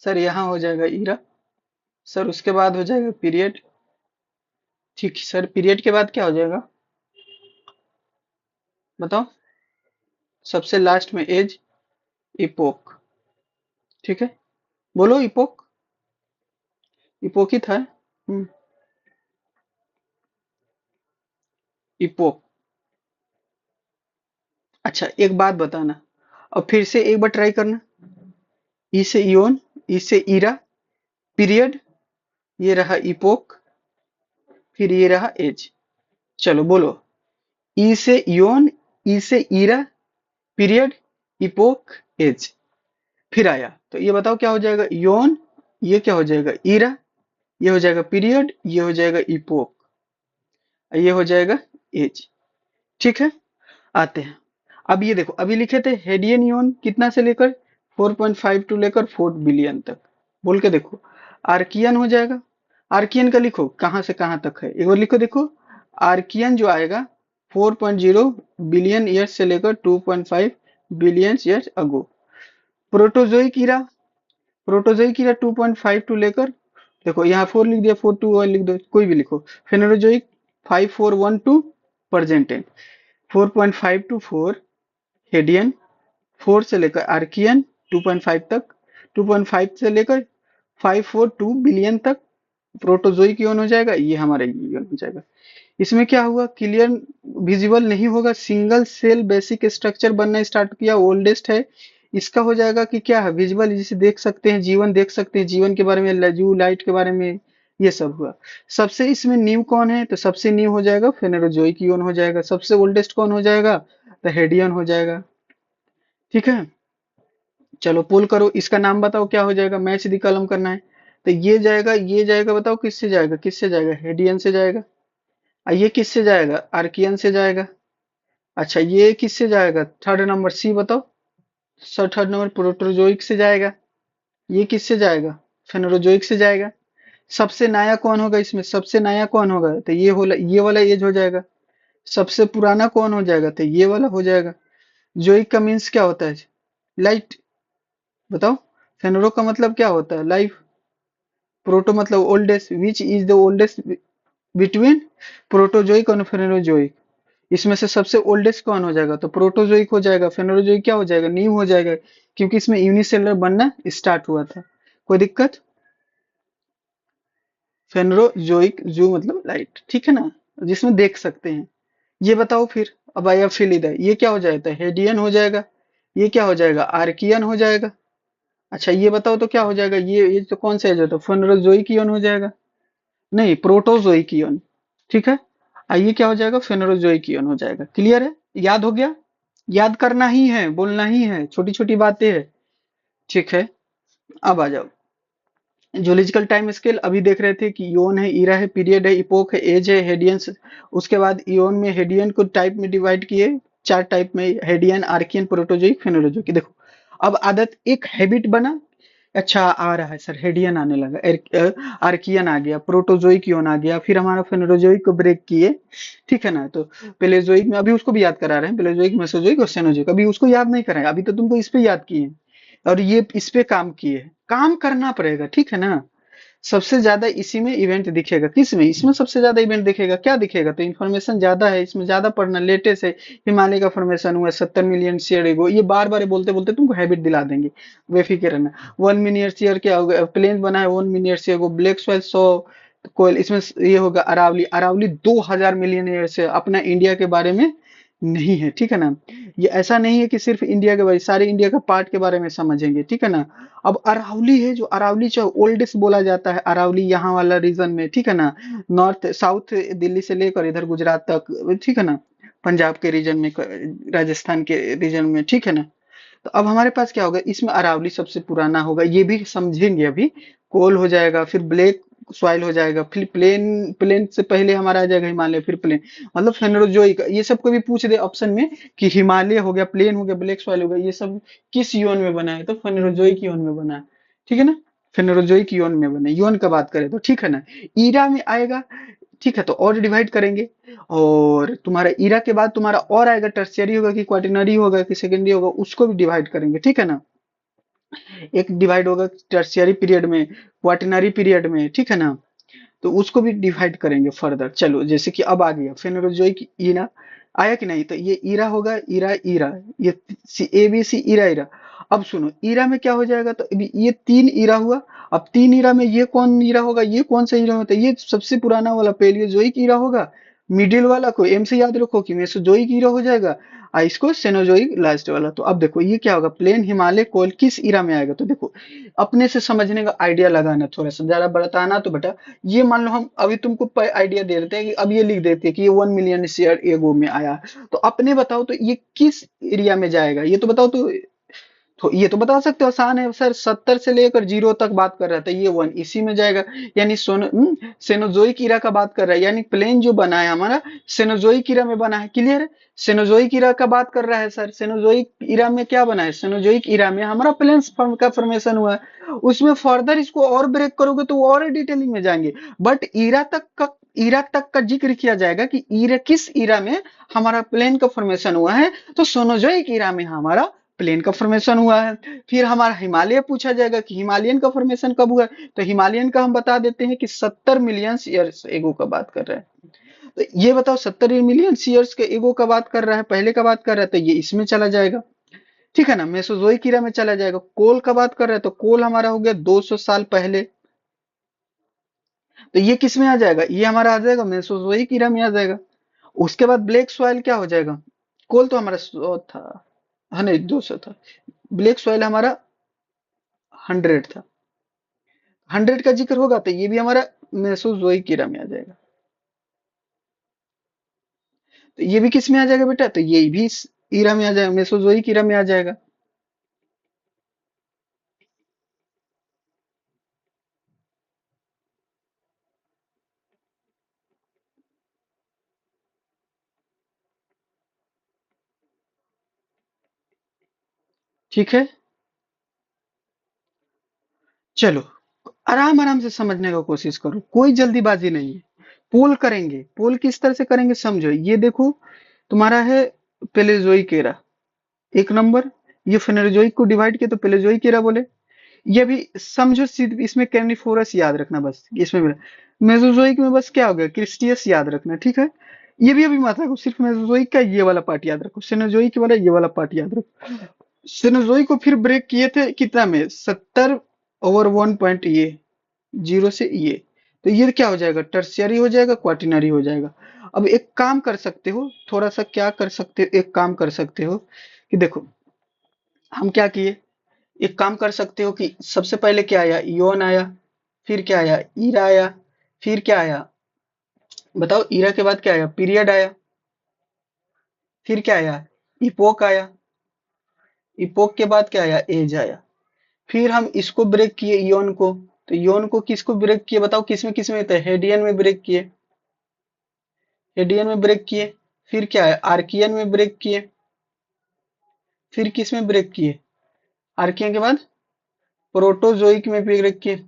सर यहाँ हो जाएगा इरा। सर उसके बाद हो जाएगा पीरियड। ठीक सर, पीरियड के बाद क्या हो जाएगा बताओ। सबसे लास्ट में एज, इपोक। ठीक है, बोलो इपोक। इपोक ही था। इपोक। अच्छा एक बात बताना, और फिर से एक बार ट्राई करना। ई से इयोन, ई से इरा, पीरियड, ये रहा इपोक, फिर ये रहा एज। चलो बोलो, ई से इयोन, ई से इरा, पीरियड, इपोक, एज। फिर आया तो ये बताओ क्या हो जाएगा, इयोन, ये क्या हो जाएगा इरा, ये हो जाएगा पीरियड, ये हो जाएगा इपोक, ये हो जाएगा एज। ठीक है, आते हैं। अब ये देखो, अभी लिखे थे हेडियन इयोन कितना से लेकर 4.5 टू लेकर 4 बिलियन तक, बोल के देखो। आर्कियन हो जाएगा, आर्कियन का लिखो कहां से कहां तक है, एक बार लिखो देखो। आर्कियन जो आएगा 4.0 बिलियन ईयर्स से लेकर 2.5 billion years ago. Proterozoic era, proterozoic era 2.5 to लेकर, देखो यहाँ 4 लिख दिया, 4 टू लिख दो, कोई भी लिखो। फेनोजोइक 541 टू प्रेजेंट, 4.5 टू 4 हेडियन, 4 से लेकर आर्कियन 2.5 तक, 2.5 से लेकर 542 बिलियन तक प्रोटोजोइक इयन हो जाएगा, ये हमारा इयन हो जाएगा। इसमें क्या हुआ, क्लियर विजिबल नहीं होगा, सिंगल सेल बेसिक स्ट्रक्चर बनना स्टार्ट किया, ओल्डेस्ट है। इसका हो जाएगा कि क्या है, विजिबल, जिसे देख सकते हैं, जीवन देख सकते हैं, जीवन के बारे में, लजू लाइट के बारे में, ये सब हुआ। सबसे इसमें न्यू कौन है, तो सबसे न्यू हो जाएगा फेनेरोजोइक इयन हो जाएगा। सबसे ओल्डेस्ट कौन हो जाएगा, तो हेडियन हो जाएगा। ठीक है, चलो पुल करो, इसका नाम बताओ क्या हो जाएगा, मैच दी कलम करना है। तो ये जाएगा, ये जाएगा, बताओ किससे जाएगा, किससे जाएगा, हेडियन से जाएगा। और ये किससे जाएगा, आर्कियन से जाएगा। अच्छा ये किससे जाएगा, थर्ड नंबर सी बताओ। सर थर्ड नंबर प्रोटोजोइक से जाएगा। ये किससे जाएगा, फेनोरोजोइक से जाएगा। सबसे नया कौन होगा इसमें, सबसे नया कौन होगा, तो ये वाला एज हो जाएगा। सबसे पुराना कौन हो जाएगा, तो ये वाला हो जाएगा। जोइक का मीन्स क्या होता है, लाइट, बताओ। फेनोरो का मतलब क्या होता है, लाइफ। प्रोटो मतलब oldest, which is the oldest between proterozoic और फेनोजोइक। इसमें से सबसे ओल्डेस्ट कौन हो जाएगा, तो प्रोटोजोइक हो जाएगा। फेनोजोइक क्या हो जाएगा, न्यू हो जाएगा, क्योंकि इसमें यूनिसेलुलर बनना स्टार्ट हुआ था। कोई दिक्कत। फेनोजोइक, जो मतलब लाइट, ठीक है ना, जिसमें देख सकते हैं। ये बताओ फिर, अब आया फिल इधर, ये क्या हो जाएगा, हेडियन हो जाएगा। ये क्या हो जाएगा, आर्कियन हो जाएगा। अच्छा ये बताओ तो क्या हो जाएगा, ये तो कौन सा है, जो तो फेनोजोइक इयन हो जाएगा, नहीं प्रोटोजोइक इयन। ठीक है, आइए क्या हो जाएगा, फेनोजोइक इयन हो जाएगा। क्लियर है, याद हो गया। याद करना ही है, बोलना ही है, छोटी छोटी बातें हैं। ठीक है, अब आ जाओ। जोलॉजिकल टाइम स्केल अभी देख रहे थे कि इयोन है, ईरा है, पीरियड है, इपोक है, एज है, हेडियंस। उसके बाद इयोन में हेडियन को टाइप में डिवाइड किए, 4 टाइप में, हेडियन, आर्कियन, प्रोटोजोइक, फेनोलॉजिक। देखो अब आदत, एक हैबिट बना। अच्छा आ रहा है सर, हेडियन आने लगा, आर्कियन आ गया, प्रोटोजोइक इयोन आ गया, फिर हमारा फेनोलॉजिक को ब्रेक किए। ठीक है ना, तो पेलेजोइक में अभी उसको भी याद करा रहे हैं, पेलेजोइक, मेसोजोइक और सेनोजोइक, अभी उसको याद नहीं कराए, अभी तो तुमको इस पे याद किए हैं, और ये इस पे काम किए, काम करना पड़ेगा, ठीक है ना। सबसे ज्यादा इसी में इवेंट दिखेगा। किस में? इसमें सबसे ज्यादा इवेंट दिखेगा। क्या दिखेगा? तो इन्फॉर्मेशन ज्यादा है, इसमें ज्यादा पढ़ना, लेटेस्ट है। हिमालय का फॉर्मेशन हुआ 70 मिलियन शेयर एगो, ये बार बार बोलते बोलते तुमको हैबिट दिला देंगे, बेफिक्र रहना। 1 मिलियन शेयर क्या होगा? प्लेन बना है 1 मिलियन शेयर को, ब्लैक सॉइल 100 कोयल, इसमें ये होगा अरावली। अरावली 2000 मिलियन ईयर से अपना इंडिया के बारे में नहीं है, ठीक है ना। ये ऐसा नहीं है कि सिर्फ इंडिया के बारे, सारे इंडिया का पार्ट के बारे में समझेंगे, ठीक है ना। अब अरावली है, जो अरावली जो ओल्डेस्ट बोला जाता है, अरावली यहाँ वाला रीजन में, ठीक है ना। नॉर्थ साउथ दिल्ली से लेकर इधर गुजरात तक, ठीक है ना। पंजाब के रीजन में, राजस्थान के रीजन में, ठीक है ना। तो अब हमारे पास क्या होगा? इसमें अरावली सबसे पुराना होगा, ये भी समझेंगे अभी। कोल हो जाएगा, फिर ब्लैक सॉइल हो जाएगा, फिर प्लेन। प्लेन से पहले हमारा आ जाएगा हिमालय, फिर प्लेन। मतलब फेनरोजोइक, ये सब कभी पूछ दे ऑप्शन में कि हिमालय हो गया, प्लेन हो गया, ब्लैक सॉइल हो गया, ये सब किस योन में बना है? तो फेनरोजोइक योन में बना है, ठीक है ना। फेनरोजोइक योन में बना है, योन का बात करें तो, ठीक है ना। ईरा में आएगा, ठीक है, तो और डिवाइड करेंगे। और तुम्हारा ईरा के बाद तुम्हारा और आएगा, टर्शियरी होगा कि क्वाटरनरी होगा कि सेकेंडरी होगा, उसको भी डिवाइड करेंगे, ठीक है ना। एक डिवाइड होगा टर्शियरी पीरियड में, क्वाटरनरी पीरियड में, ठीक है ना। तो उसको भी डिवाइड करेंगे फर्दर। चलो, जैसे कि अब आ गया फेनोरोजोइक ईरा, आया कि नहीं? तो ये ईरा होगा, ईरा ईरा, ये A B C, era era. अब सुनो, ईरा में क्या हो जाएगा? तो अभी ये 3 ईरा हुआ। अब 3 ईरा में ये कौन ईरा होगा? ये कौन सा ईरा होता है? ये सबसे पुराना वाला पेलियोजोइक ईरा होगा। मिडिल वाला को एम से याद रखो कि मेसोजोइक ईरा हो जाएगा। इसको सेनोजोइक लास्ट वाला। तो अब देखो ये क्या होगा? प्लेन, हिमालय, कोल किस ईरा में आएगा? तो देखो, अपने से समझने का आइडिया लगाना, थोड़ा सा ज्यादा बताना तो बेटा। ये मान लो हम अभी तुमको आइडिया दे देते हैं कि अब ये लिख देते हैं कि ये 1 मिलियन शेयर एगो में आया। तो अपने बताओ तो ये किस एरिया में जाएगा? ये तो बताओ तो ये तो बता सकते हो, आसान है सर। 70 से लेकर 0 तक बात कर रहा था, ये 1 इसी में जाएगा। यानी सेनोजोइक ईरा का बात कर रहा है, यानी प्लेन जो बना है हमारा सेनोजोइक ईरा में बना है। क्लियर है? सेनोजोइक ईरा का बात कर रहा है सर। सेनोजोइक ईरा में क्या बना है? सेनोजोइक ईरा में हमारा प्लेन का फॉर्मेशन हुआ है। उसमें फर्दर इसको और ब्रेक करोगे तो वो और डिटेलिंग में जाएंगे। बट ईरा तक का जिक्र किया जाएगा कि ईरा किस ईरा में हमारा प्लेन का फॉर्मेशन हुआ है। तो सोनोजोइक ईरा में हमारा प्लेन का फॉर्मेशन हुआ है। फिर हमारा हिमालय पूछा जाएगा कि हिमालयन का फॉर्मेशन कब हुआ है? तो हिमालयन का हम बता देते हैं कि 70 मिलियन ईयर्स एगो का बात कर रहे हैं। तो ये बताओ, 70 मिलियन ईयर्स के एगो का बात कर रहा है, पहले का बात कर रहा है, तो ये इसमें चला जाएगा, ठीक है ना। मेसोजोइक ईरा में चला जाएगा। कोल का बात कर रहा है तो कोल हमारा हो गया 200 साल पहले। तो ये किस में आ जाएगा? ये हमारा आ जाएगा मेसोजोइक ईरा में आ जाएगा। उसके बाद ब्लैक सॉइल क्या हो जाएगा? कोल तो हमारा 100 था, हाँ नहीं 200 था। ब्लैक सॉइल हमारा 100 था। 100 का जिक्र होगा तो ये भी हमारा मेसोजोइक ईरा में आ जाएगा। तो ये भी किस में आ जाएगा बेटा? तो ये भी इस ईरा में आ जाएगा, मेसोजोइक ईरा में आ जाएगा। ठीक है, चलो, आराम आराम से समझने का कोशिश करो, कोई जल्दीबाजी नहीं है। पोल करेंगे, पोल किस तरह से करेंगे समझो। ये देखो, तुम्हारा है पेलेजोइक एरा, एक नंबर। ये फेनेरोजोइक को डिवाइड किया तो पेलेजोइक एरा बोले। ये भी समझो, इसमें कैर्निफोरस याद रखना बस, इसमें भी। मेसोजोइक में बस क्या हो गया? क्रिस्टियस याद रखना, ठीक है। ये भी अभी मत रखो, सिर्फ मेसोजोइक का ये वाला पार्ट याद रखो, सेनोजोइक वाला ये वाला पार्ट याद रखो। सेनोजोइक को फिर ब्रेक किए थे कितना में? 70/1 ये, जीरो से ये। तो ये क्या हो जाएगा? टर्शियरी हो जाएगा, क्वाटिनरी हो जाएगा। अब एक काम कर सकते हो, थोड़ा सा क्या कर सकते हो, एक काम कर सकते हो कि देखो, हम क्या किए, एक काम कर सकते हो कि सबसे पहले क्या आया? इयोन आया, फिर क्या आया? ईरा आया, फिर क्या आया? बताओ, ईरा के बाद क्या आया? पीरियड आया, फिर क्या आया? इपोक आया, इपोक के बाद क्या आया? एज आया। फिर हम इसको ब्रेक किए, इयोन को। तो इयोन को किसको ब्रेक किए? बताओ किस में होता है? हेडियन में ब्रेक किए, हेडियन में ब्रेक किए। फिर क्या है? आर्कियन में ब्रेक किए। फिर किस में ब्रेक किए? आर्कियन के बाद प्रोटोजोइक में ब्रेक किए,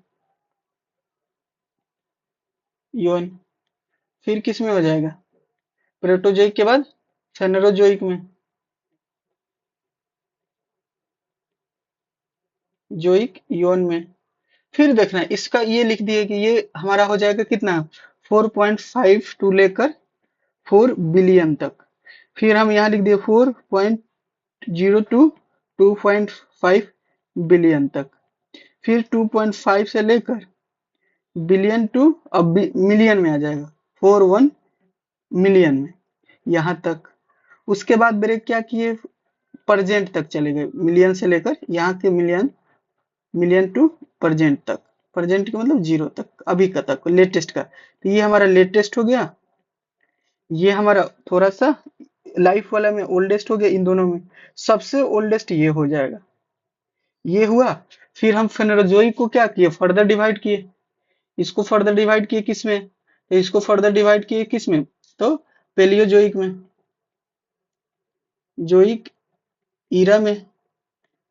इयोन। फिर किस में हो जाएगा? प्रोटोजोइक के बाद फेनरोजोइक में, जोइक इयोन में। फिर देखना इसका ये लिख दिए कि ये हमारा हो जाएगा कितना, 4.5 टू लेकर 4 बिलियन तक। फिर हम यहाँ लिख दिए 4.0 टू 2.5 बिलियन तक। फिर 2.5 से लेकर बिलियन टू, अब मिलियन में आ जाएगा, 41 मिलियन में, यहाँ तक। उसके बाद ब्रेक क्या किए, परजेंट तक चले गए, मिलियन से लेकर यहाँ के मिलियन, मिलियन टू परजेंट तक। परजेंट का मतलब 0 तक, अभी का तक, लेटेस्ट का। तो ये हमारा लेटेस्ट हो गया, ये हमारा थोड़ा सा लाइफ वाला में ओल्डेस्ट हो गया, इन दोनों में सबसे ओल्डेस्ट ये हो जाएगा, ये हुआ। फिर हम फेनोजोइक को क्या किए, फर्दर डिवाइड किए, इसको फर्दर डिवाइड किए किस में, तो इसको फर्दर डिवाइड किए किस में, तो पेलियोजोइक में, जोइक ईरा में।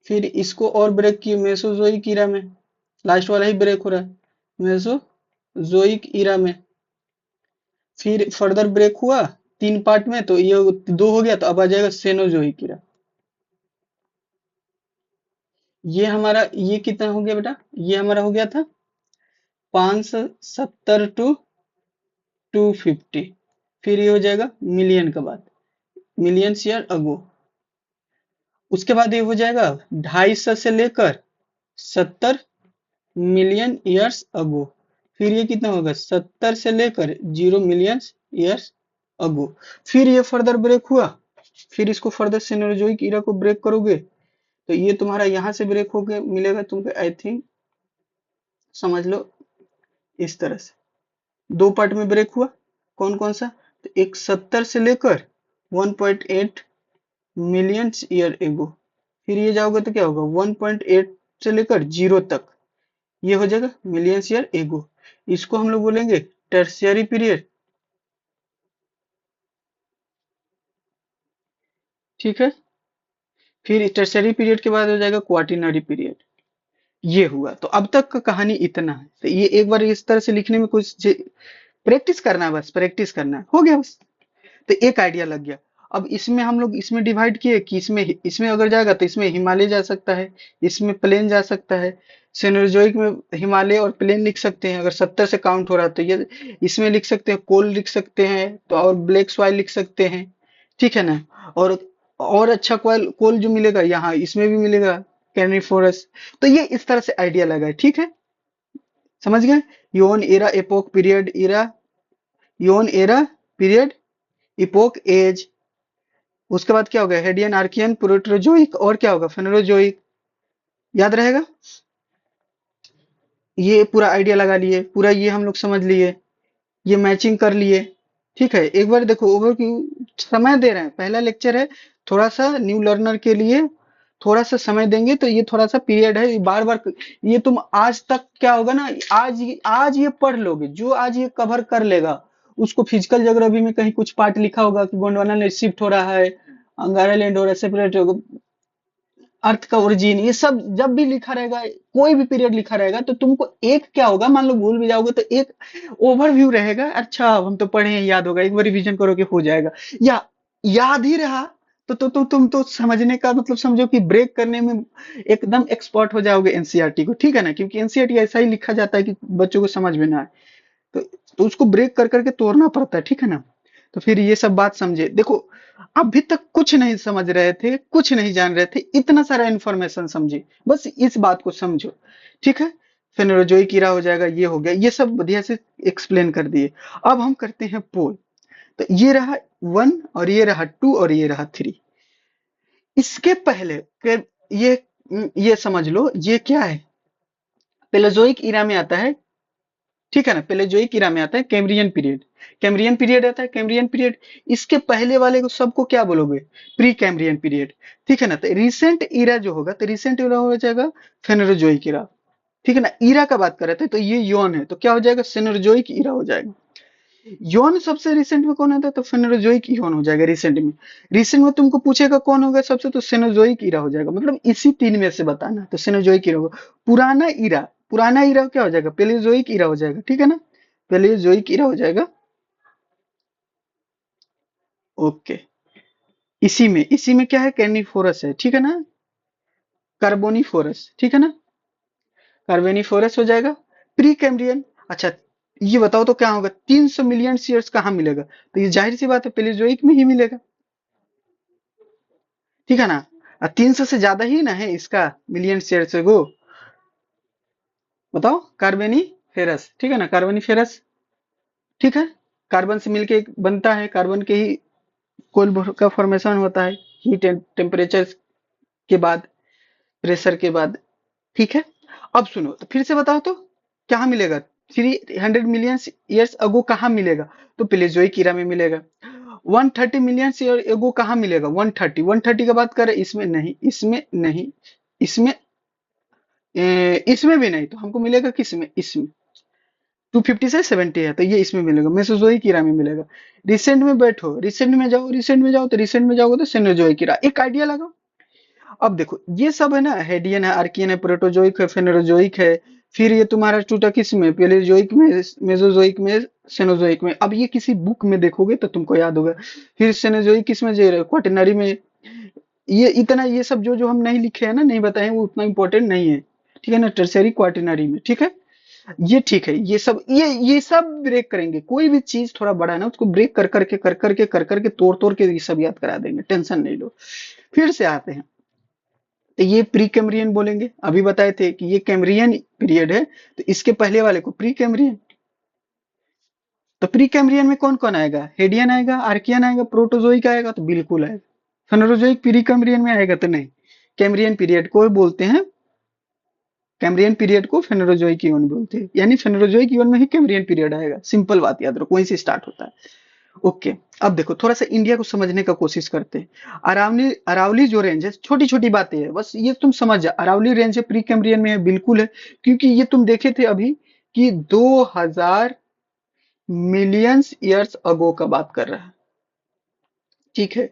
फिर इसको और ब्रेक किए मेसोजोइक ईरा में, लास्ट वाला ही ब्रेक हो रहा है, मेसोजोइक ईरा में। फिर फर्दर ब्रेक हुआ 3 पार्ट में, तो ये 2 हो गया, तो अब आ जाएगा सेनोजोइक ईरा। ये हमारा ये कितना हो गया बेटा, ये हमारा हो गया था 570 टू 250। फिर ये हो जाएगा मिलियन का बाद, मिलियंस ईयर अगो। उसके बाद ये हो जाएगा 250 से लेकर 70 मिलियन ईयर्स अगो। फिर ये कितना होगा, 70 से लेकर 0 मिलियन ईयर्स अगो। फिर ये फर्दर ब्रेक हुआ, फिर इसको फर्दर सेनोजोइक ईरा को ब्रेक करोगे, तो ये तुम्हारा यहाँ से ब्रेक होके मिलेगा तुमको, आई थिंक समझ लो इस तरह से। 2 पार्ट में ब्रेक हुआ, कौन कौन सा, तो एक 70 से लेकर 1.8 मिलियन ईयर एगो। फिर ये जाओगे तो क्या होगा, 1.8 से लेकर 0 तक, ये हो जाएगा मिलियन ईयर एगो। इसको हम लोग बोलेंगे टर्शियरी पीरियड, ठीक है। फिर टर्शियरी पीरियड के बाद हो जाएगा क्वार्टिनरी पीरियड। ये हुआ, तो अब तक का कहानी इतना है। तो ये एक बार इस तरह से लिखने में कुछ प्रैक्टिस करना है, बस प्रैक्टिस करना है, हो गया बस। तो एक आइडिया लग गया। अब इसमें हम लोग इसमें डिवाइड किए कि इसमें इसमें अगर जाएगा तो इसमें हिमालय जा सकता है, इसमें प्लेन जा सकता है। सेनोजोइक में हिमालय और प्लेन लिख सकते हैं, अगर 70 से काउंट हो रहा है तो ये इसमें लिख सकते हैं, कोल लिख सकते हैं तो, और ब्लैक सॉइल लिख सकते हैं, ठीक है ना। और अच्छा कोल कोल जो मिलेगा यहाँ इसमें भी मिलेगा, कैनिफोरस। तो ये इस तरह से आइडिया लगा है, ठीक है, समझ गए। योन एरा एपोक पीरियड एरा, योन एरा पीरियड, इपोक एज। उसके बाद क्या होगा, हेडियन आर्कियन प्रोटोजोइक, और क्या होगा फेनोजोइक, याद रहेगा। ये पूरा आइडिया लगा लिए, पूरा ये हम लोग समझ लिए, ये मैचिंग कर लिए, ठीक है। एक बार देखो ओवरव्यू, समय दे रहे हैं, पहला लेक्चर है, थोड़ा सा न्यू लर्नर के लिए थोड़ा सा समय देंगे, तो ये थोड़ा सा पीरियड है, बार बार ये तुम आज तक क्या होगा ना, आज ये पढ़ लोगे, जो आज ये कवर कर लेगा उसको फिजिकल ज्योग्राफी में कहीं कुछ पार्ट लिखा होगा कि गोंडवाना ने शिफ्ट हो रहा है, अंगारा लैंड हो रहा है, सेपरेट होगा, अर्थ का ओरिजिन, ये सब जब भी लिखा रहेगा, कोई भी पीरियड लिखा रहेगा, तो तुमको एक क्या होगा, मान लो भूल भी जाओगे तो एक ओवरव्यू रहेगा, अच्छा हम तो पढ़े हैं, याद होगा, एक बार रिवीजन करोगे हो जाएगा। या याद ही रहा तो तुम तो समझने का मतलब समझो कि ब्रेक करने में एकदम एक्सपर्ट हो जाओगे एनसीईआरटी को, ठीक है ना, क्योंकि एनसीईआरटी ऐसा ही लिखा जाता है कि बच्चों को समझ में ना आए, तो, तो उसको ब्रेक कर करके तोड़ना पड़ता है, ठीक है ना। तो फिर ये सब बात समझे, देखो अभी तक कुछ नहीं समझ रहे थे, कुछ नहीं जान रहे थे, इतना सारा इन्फॉर्मेशन समझे, बस इस बात को समझो, ठीक है। फेनोजोई कीड़ा हो जाएगा, ये हो गया, ये सब बढ़िया से एक्सप्लेन कर दिए। अब हम करते हैं पोल। तो ये रहा 1 और ये रहा 2 और ये रहा 3। इसके पहले ये समझ लो ये क्या है, पेलेजोइक इरा में आता है, ठीक है ना, पेलेजोइक इरा में आता है कैम्ब्रियन पीरियड, कैम्ब्रियन पीरियड आता है, कैम्ब्रियन पीरियड। इसके पहले वाले को सबको क्या बोलोगे, प्री कैम्ब्रियन पीरियड, ठीक है ना। तो रिसेंट इरा जो होगा, तो रिसेंट इरा हो जाएगा फेनोजोइक इरा, ठीक है ना। इरा का बात कर रहे थे तो ये यौन है, तो क्या हो जाएगा, सेनोजोइक इरा हो जाएगा। यौन सबसे रिसेंट में कौन आता है, तो फेनोजोइक यौन हो जाएगा रिसेंट में। रिसेंट में तुमको पूछेगा कौन होगा सबसे, तो सेनोजोइक इरा हो जाएगा, मतलब इसी 3 में से बताना, तो सेनोजोइक इरा होगा। पुराना इरा, पुराना इरा क्या हो जाएगा, पेलेजोइक इरा हो जाएगा, ठीक है ना, पेलेजोइक इरा हो जाएगा। ओके, इसी में क्या है, कैनिफोरस है, ठीक है ना, कार्बोनिफोरस, ठीक है ना, कार्बेनिफोरस हो जाएगा। प्री कैम्ब्रियन, अच्छा ये बताओ तो क्या होगा, 300 मिलियन ईयर्स कहाँ मिलेगा? तो ये जाहिर सी बात है पेलियोजोइक में ही मिलेगा, ठीक है ना। 300 से ज्यादा ही ना है इसका मिलियन ईयर्स एगो। बताओ, कार्बेनिफेरस, ठीक है ना, कार्बोनिफेरस, ठीक है। कार्बन से मिलके एक बनता है, कार्बन के ही कोल का फॉर्मेशन होता है हीट एंड टेम्परेचर के बाद, प्रेशर के बाद, ठीक है। अब सुनो तो फिर से बताओ तो कहाँ मिलेगा, 300 मिलियन ईयर्स अगो कहाँ मिलेगा? तो प्लेजोइक ईरा में मिलेगा। 130 मिलियन ईयर एगो कहाँ मिलेगा? 130 का बात कर रहे हैं, इसमें नहीं, इसमें नहीं, इसमें इसमें भी नहीं, तो हमको मिलेगा किसमें, इसमें 250 से 70 है, तो ये इसमें मिलेगा, मेसोजोइक ईरा में मिलेगा। रिसेंट में बैठो, रिसेंट में जाओ, रिसेंट में जाओ, तो रिसेंट में जाओगे तो सेनोजोइक ईरा, एक आइडिया लगाओ। अब देखो ये सब है ना, हेडियन है, आर्कियन है, प्रोटोजोइक है, फेनेरोजोइक है, फिर ये तुम्हारा टूटा किस में, पेलेजोइक में, मेसोजोइक में, सेनोजोइक में। अब ये किसी बुक में देखोगे तो तुमको याद होगा। फिर सेनोजोइक किस में, जो क्वाटरनरी में। ये इतना, ये सब जो जो हम नहीं लिखे हैं ना, नहीं बताए, वो उतना इंपॉर्टेंट नहीं है, ठीक है ना, टर्सरी क्वाटरनरी में, ठीक है। ये ठीक है, ये सब ब्रेक करेंगे, कोई भी चीज थोड़ा बड़ा है ना, उसको ब्रेक कर करके तोड़ तोड़ के ये सब याद करा देंगे, टेंशन नहीं लो। फिर से आते हैं, तो ये प्री कैम्ब्रियन बोलेंगे, अभी बताए थे कि ये कैम्ब्रियन पीरियड है, तो इसके पहले वाले को प्री कैम्ब्रियन। तो प्री कैम्ब्रियन में कौन कौन आएगा, हेडियन आएगा, आर्कियन आएगा, प्रोटोजोइक आएगा, तो बिल्कुल आएगा। फेनोरोजोइक प्री कैम्ब्रियन में आएगा तो नहीं। कैम्ब्रियन पीरियड को बोलते हैं, कैम्ब्रियन पीरियड को फेनोरोजोइक ईवन बोलते हैं, यानी फेनोरोजोइक ईवन में ही कैम्ब्रियन पीरियड आएगा, सिंपल बात याद रखो, वहीं से स्टार्ट होता है। ओके। अब देखो थोड़ा सा इंडिया को समझने का कोशिश करते हैं। अरावली अरावली जो रेंज है, छोटी छोटी बातें है बस, ये तुम समझ जा, अरावली रेंज है प्री कैम्ब्रियन में है, बिल्कुल है। क्योंकि ये तुम देखे थे अभी कि 2000 मिलियंस ईयर्स अगो का बात कर रहा है, ठीक है।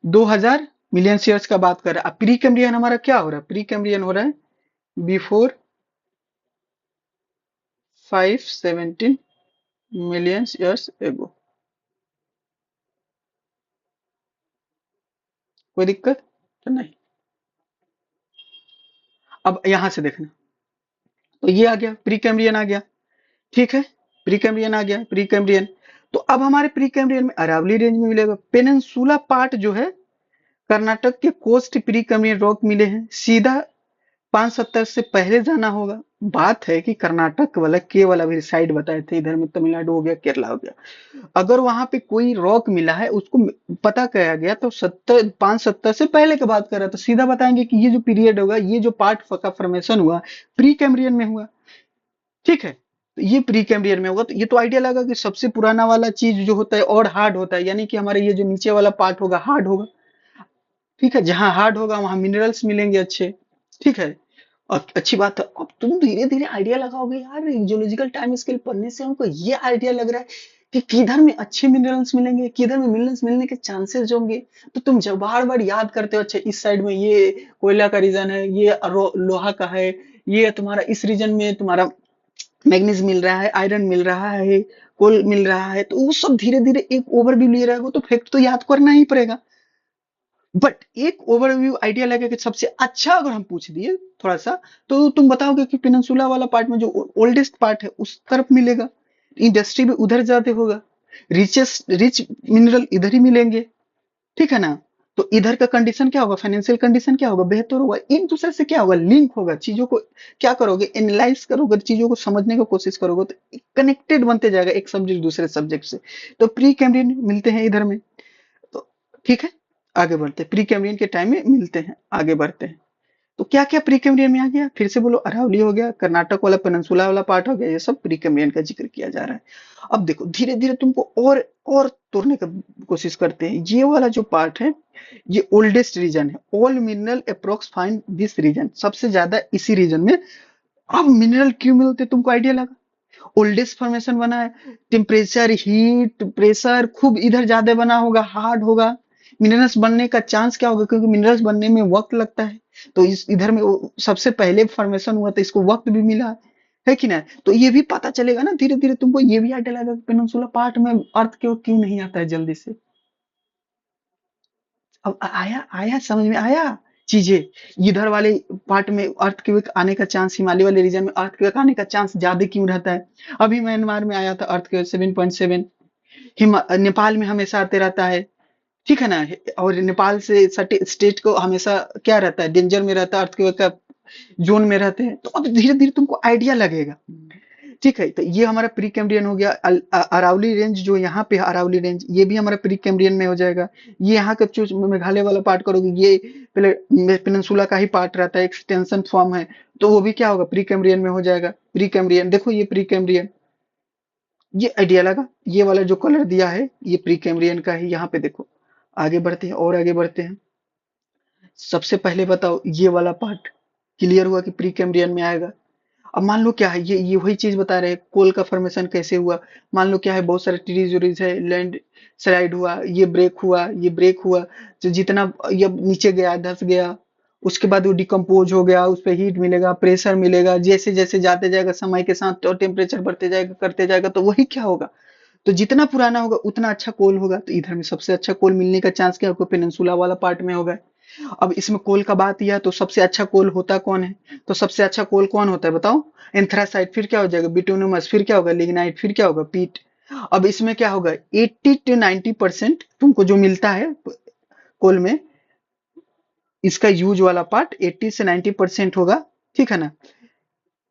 2000 मिलियन ईयर्स का बात कर रहा है। अब प्री कैम्ब्रियन हमारा क्या हो रहा है, प्री कैम्ब्रियन हो रहा है बिफोर 517 मिलियन ईयर्स एगो। कोई दिक्कत तो नहीं। अब यहां से देखना, तो ये आ गया प्री कैम्ब्रियन आ गया, ठीक है। प्री कैम्ब्रियन आ गया, प्री कैम्ब्रियन। तो अब हमारे प्री कैम्ब्रियन में अरावली रेंज में मिलेगा, पेनिनसुला पार्ट जो है, कर्नाटक के कोस्ट प्री कैम्ब्रियन रॉक मिले हैं, सीधा 570 से पहले जाना होगा। बात है कि कर्नाटक वाला के वाला भी साइड बताए थे, इधर में तमिलनाडु हो गया, केरला हो गया, अगर वहां पे कोई रॉक मिला है उसको पता किया गया तो 570 से पहले की बात कर रहा, तो सीधा बताएंगे कि ये जो पीरियड होगा, ये जो पार्ट का फॉर्मेशन हुआ, प्री कैम्ब्रियन में हुआ, ठीक है। तो ये प्री कैम्ब्रियन में होगा, तो ये तो आइडिया लगा कि सबसे पुराना वाला चीज जो होता है और हार्ड होता है, यानी कि हमारे ये जो नीचे वाला पार्ट होगा हार्ड होगा, ठीक है। जहां हार्ड होगा वहां मिनरल्स मिलेंगे अच्छे, ठीक है। और अच्छी बात है, अब तुम धीरे धीरे आइडिया लगाओगे यार, जियोलॉजिकल टाइम स्केल पढ़ने से हमको ये आइडिया लग रहा है कि किधर में अच्छे मिनरल्स मिलेंगे, किधर में मिनरल्स मिलने के चांसेस होंगे। तो तुम जब बार बार याद करते हो, अच्छा इस साइड में ये कोयला का रीजन है, ये लोहा का है, ये तुम्हारा इस रीजन में तुम्हारा मैग्नीज मिल रहा है, आयरन मिल रहा है, कोल मिल रहा है, तो वो सब धीरे धीरे एक ओवरव्यू ले रहा है, वो तो फैक्ट तो याद करना ही पड़ेगा। बट एक ओवरव्यू आइडिया लगे कि सबसे अच्छा अगर हम पूछ दिए थोड़ा सा, तो तुम बताओगे कि पेनिनसुला वाला पार्ट में जो ओल्डेस्ट पार्ट है उस तरफ मिलेगा, इंडस्ट्री भी उधर ज्यादा होगा, रिच मिनरल इधर ही मिलेंगे, ठीक है ना। तो इधर का कंडीशन क्या होगा, फाइनेंशियल कंडीशन क्या होगा, बेहतर होगा, एक दूसरे से क्या होगा, लिंक होगा, चीजों को क्या करोगे, एनालाइज करोगे, चीजों को समझने की कोशिश करोगे, तो कनेक्टेड बनते जाएगा एक सब्जेक्ट दूसरे सब्जेक्ट से। तो प्री कैम्ब्रियन मिलते हैं इधर में, तो ठीक है। आगे बढ़ते हैं, प्री कैम्ब्रियन के टाइम में मिलते हैं, आगे बढ़ते हैं। तो क्या क्या प्री कैम्ब्रियन में आ गया, फिर से बोलो, अरावली हो गया, कर्नाटक वाला पेनिनसुला वाला पार्ट हो गया, ये सब प्री कैम्ब्रियन का जिक्र किया जा रहा है। अब देखो धीरे धीरे तुमको और तोड़ने का कोशिश करते हैं, ये वाला जो पार्ट है, ये ओल्डेस्ट रीजन है, all mineral approx find this region, सबसे ज्यादा इसी रीजन में। अब मिनरल क्यों मिलते, तुमको आइडिया लगा, ओल्डेस्ट फॉर्मेशन बना है, टेम्परेचर हीट प्रेशर खूब इधर ज्यादा बना होगा, हार्ड होगा, मिनरल्स बनने का चांस क्या होगा, क्योंकि मिनरल्स बनने में वक्त लगता है, तो इस इधर में सबसे पहले फॉर्मेशन हुआ तो इसको वक्त भी मिला है कि ना। तो ये भी पता चलेगा ना धीरे धीरे, तुमको ये भी आइडिया लगेगा पेनिनसुला पार्ट में अर्थ क्यों नहीं आता है जल्दी से। अब आया आया समझ में आया। चीजें इधर वाले पार्ट में अर्थक्वेक आने का चांस, हिमालय वाले रीजन में अर्थक्वेक आने का चांस ज्यादा क्यों रहता है? अभी म्यांमार में आया था अर्थक्वेक 7.7। नेपाल में हमेशा आते रहता है, ठीक है ना? और नेपाल से सटे स्टेट को हमेशा क्या रहता है, डेंजर में रहता है, अर्थक्वेक का जोन में रहते हैं। तो अब धीरे धीरे तुमको आइडिया लगेगा, ठीक है? तो ये हमारा प्री कैम्ब्रियन हो गया। अरावली रेंज जो यहाँ पे है, अरावली रेंज, ये भी हमारा प्री कैम्ब्रियन में हो जाएगा। ये यहाँ का जो मेघालय वाला पार्ट करोगे, ये पहले पेनिनसुला का ही पार्ट रहता है, एक्सटेंशन फॉर्म है, तो वो भी क्या होगा, प्री कैम्ब्रियन में हो जाएगा। प्री कैम्ब्रियन देखो, ये प्री कैम्ब्रियन, ये आइडिया लगा। ये वाला जो कलर दिया है ये प्री कैम्ब्रियन का है। यहाँ पे देखो, आगे बढ़ते हैं और आगे बढ़ते हैं। सबसे पहले बताओ, ये वाला पार्ट क्लियर हुआ कि प्री कैम्ब्रियन में आएगा। अब मान लो क्या है, ये वही चीज बता रहे हैं, कोल का फॉर्मेशन कैसे हुआ। मान लो क्या है, बहुत सारे ट्रीज उरीज है, लैंड स्लाइड हुआ, ये ब्रेक हुआ, ये ब्रेक हुआ, तो जितना ये नीचे गया धंस गया, उसके बाद वो डिकम्पोज हो गया, उस पर हीट मिलेगा, प्रेशर मिलेगा, जैसे जैसे जाते जाएगा समय के साथ तो टेम्परेचर बढ़ते जाएगा, करते जाएगा, तो वही क्या होगा, तो जितना पुराना होगा उतना अच्छा कोल होगा। तो इधर में सबसे अच्छा कोल मिलने का चांस क्या होगा, पेनिनसुला वाला पार्ट में होगा। अब इसमें कोल का बात यह है, तो सबसे अच्छा कोल होता कौन है, तो सबसे अच्छा कोल कौन होता है बताओ, एंथ्रासाइट, फिर क्या हो जाएगा बिटुमिनस, फिर क्या होगा लिग्नाइट, फिर क्या होगा पीट। अब इसमें क्या होगा, 80 to 90% तुमको जो मिलता है कोल में, इसका यूज वाला पार्ट 80 से 90% होगा, ठीक है ना,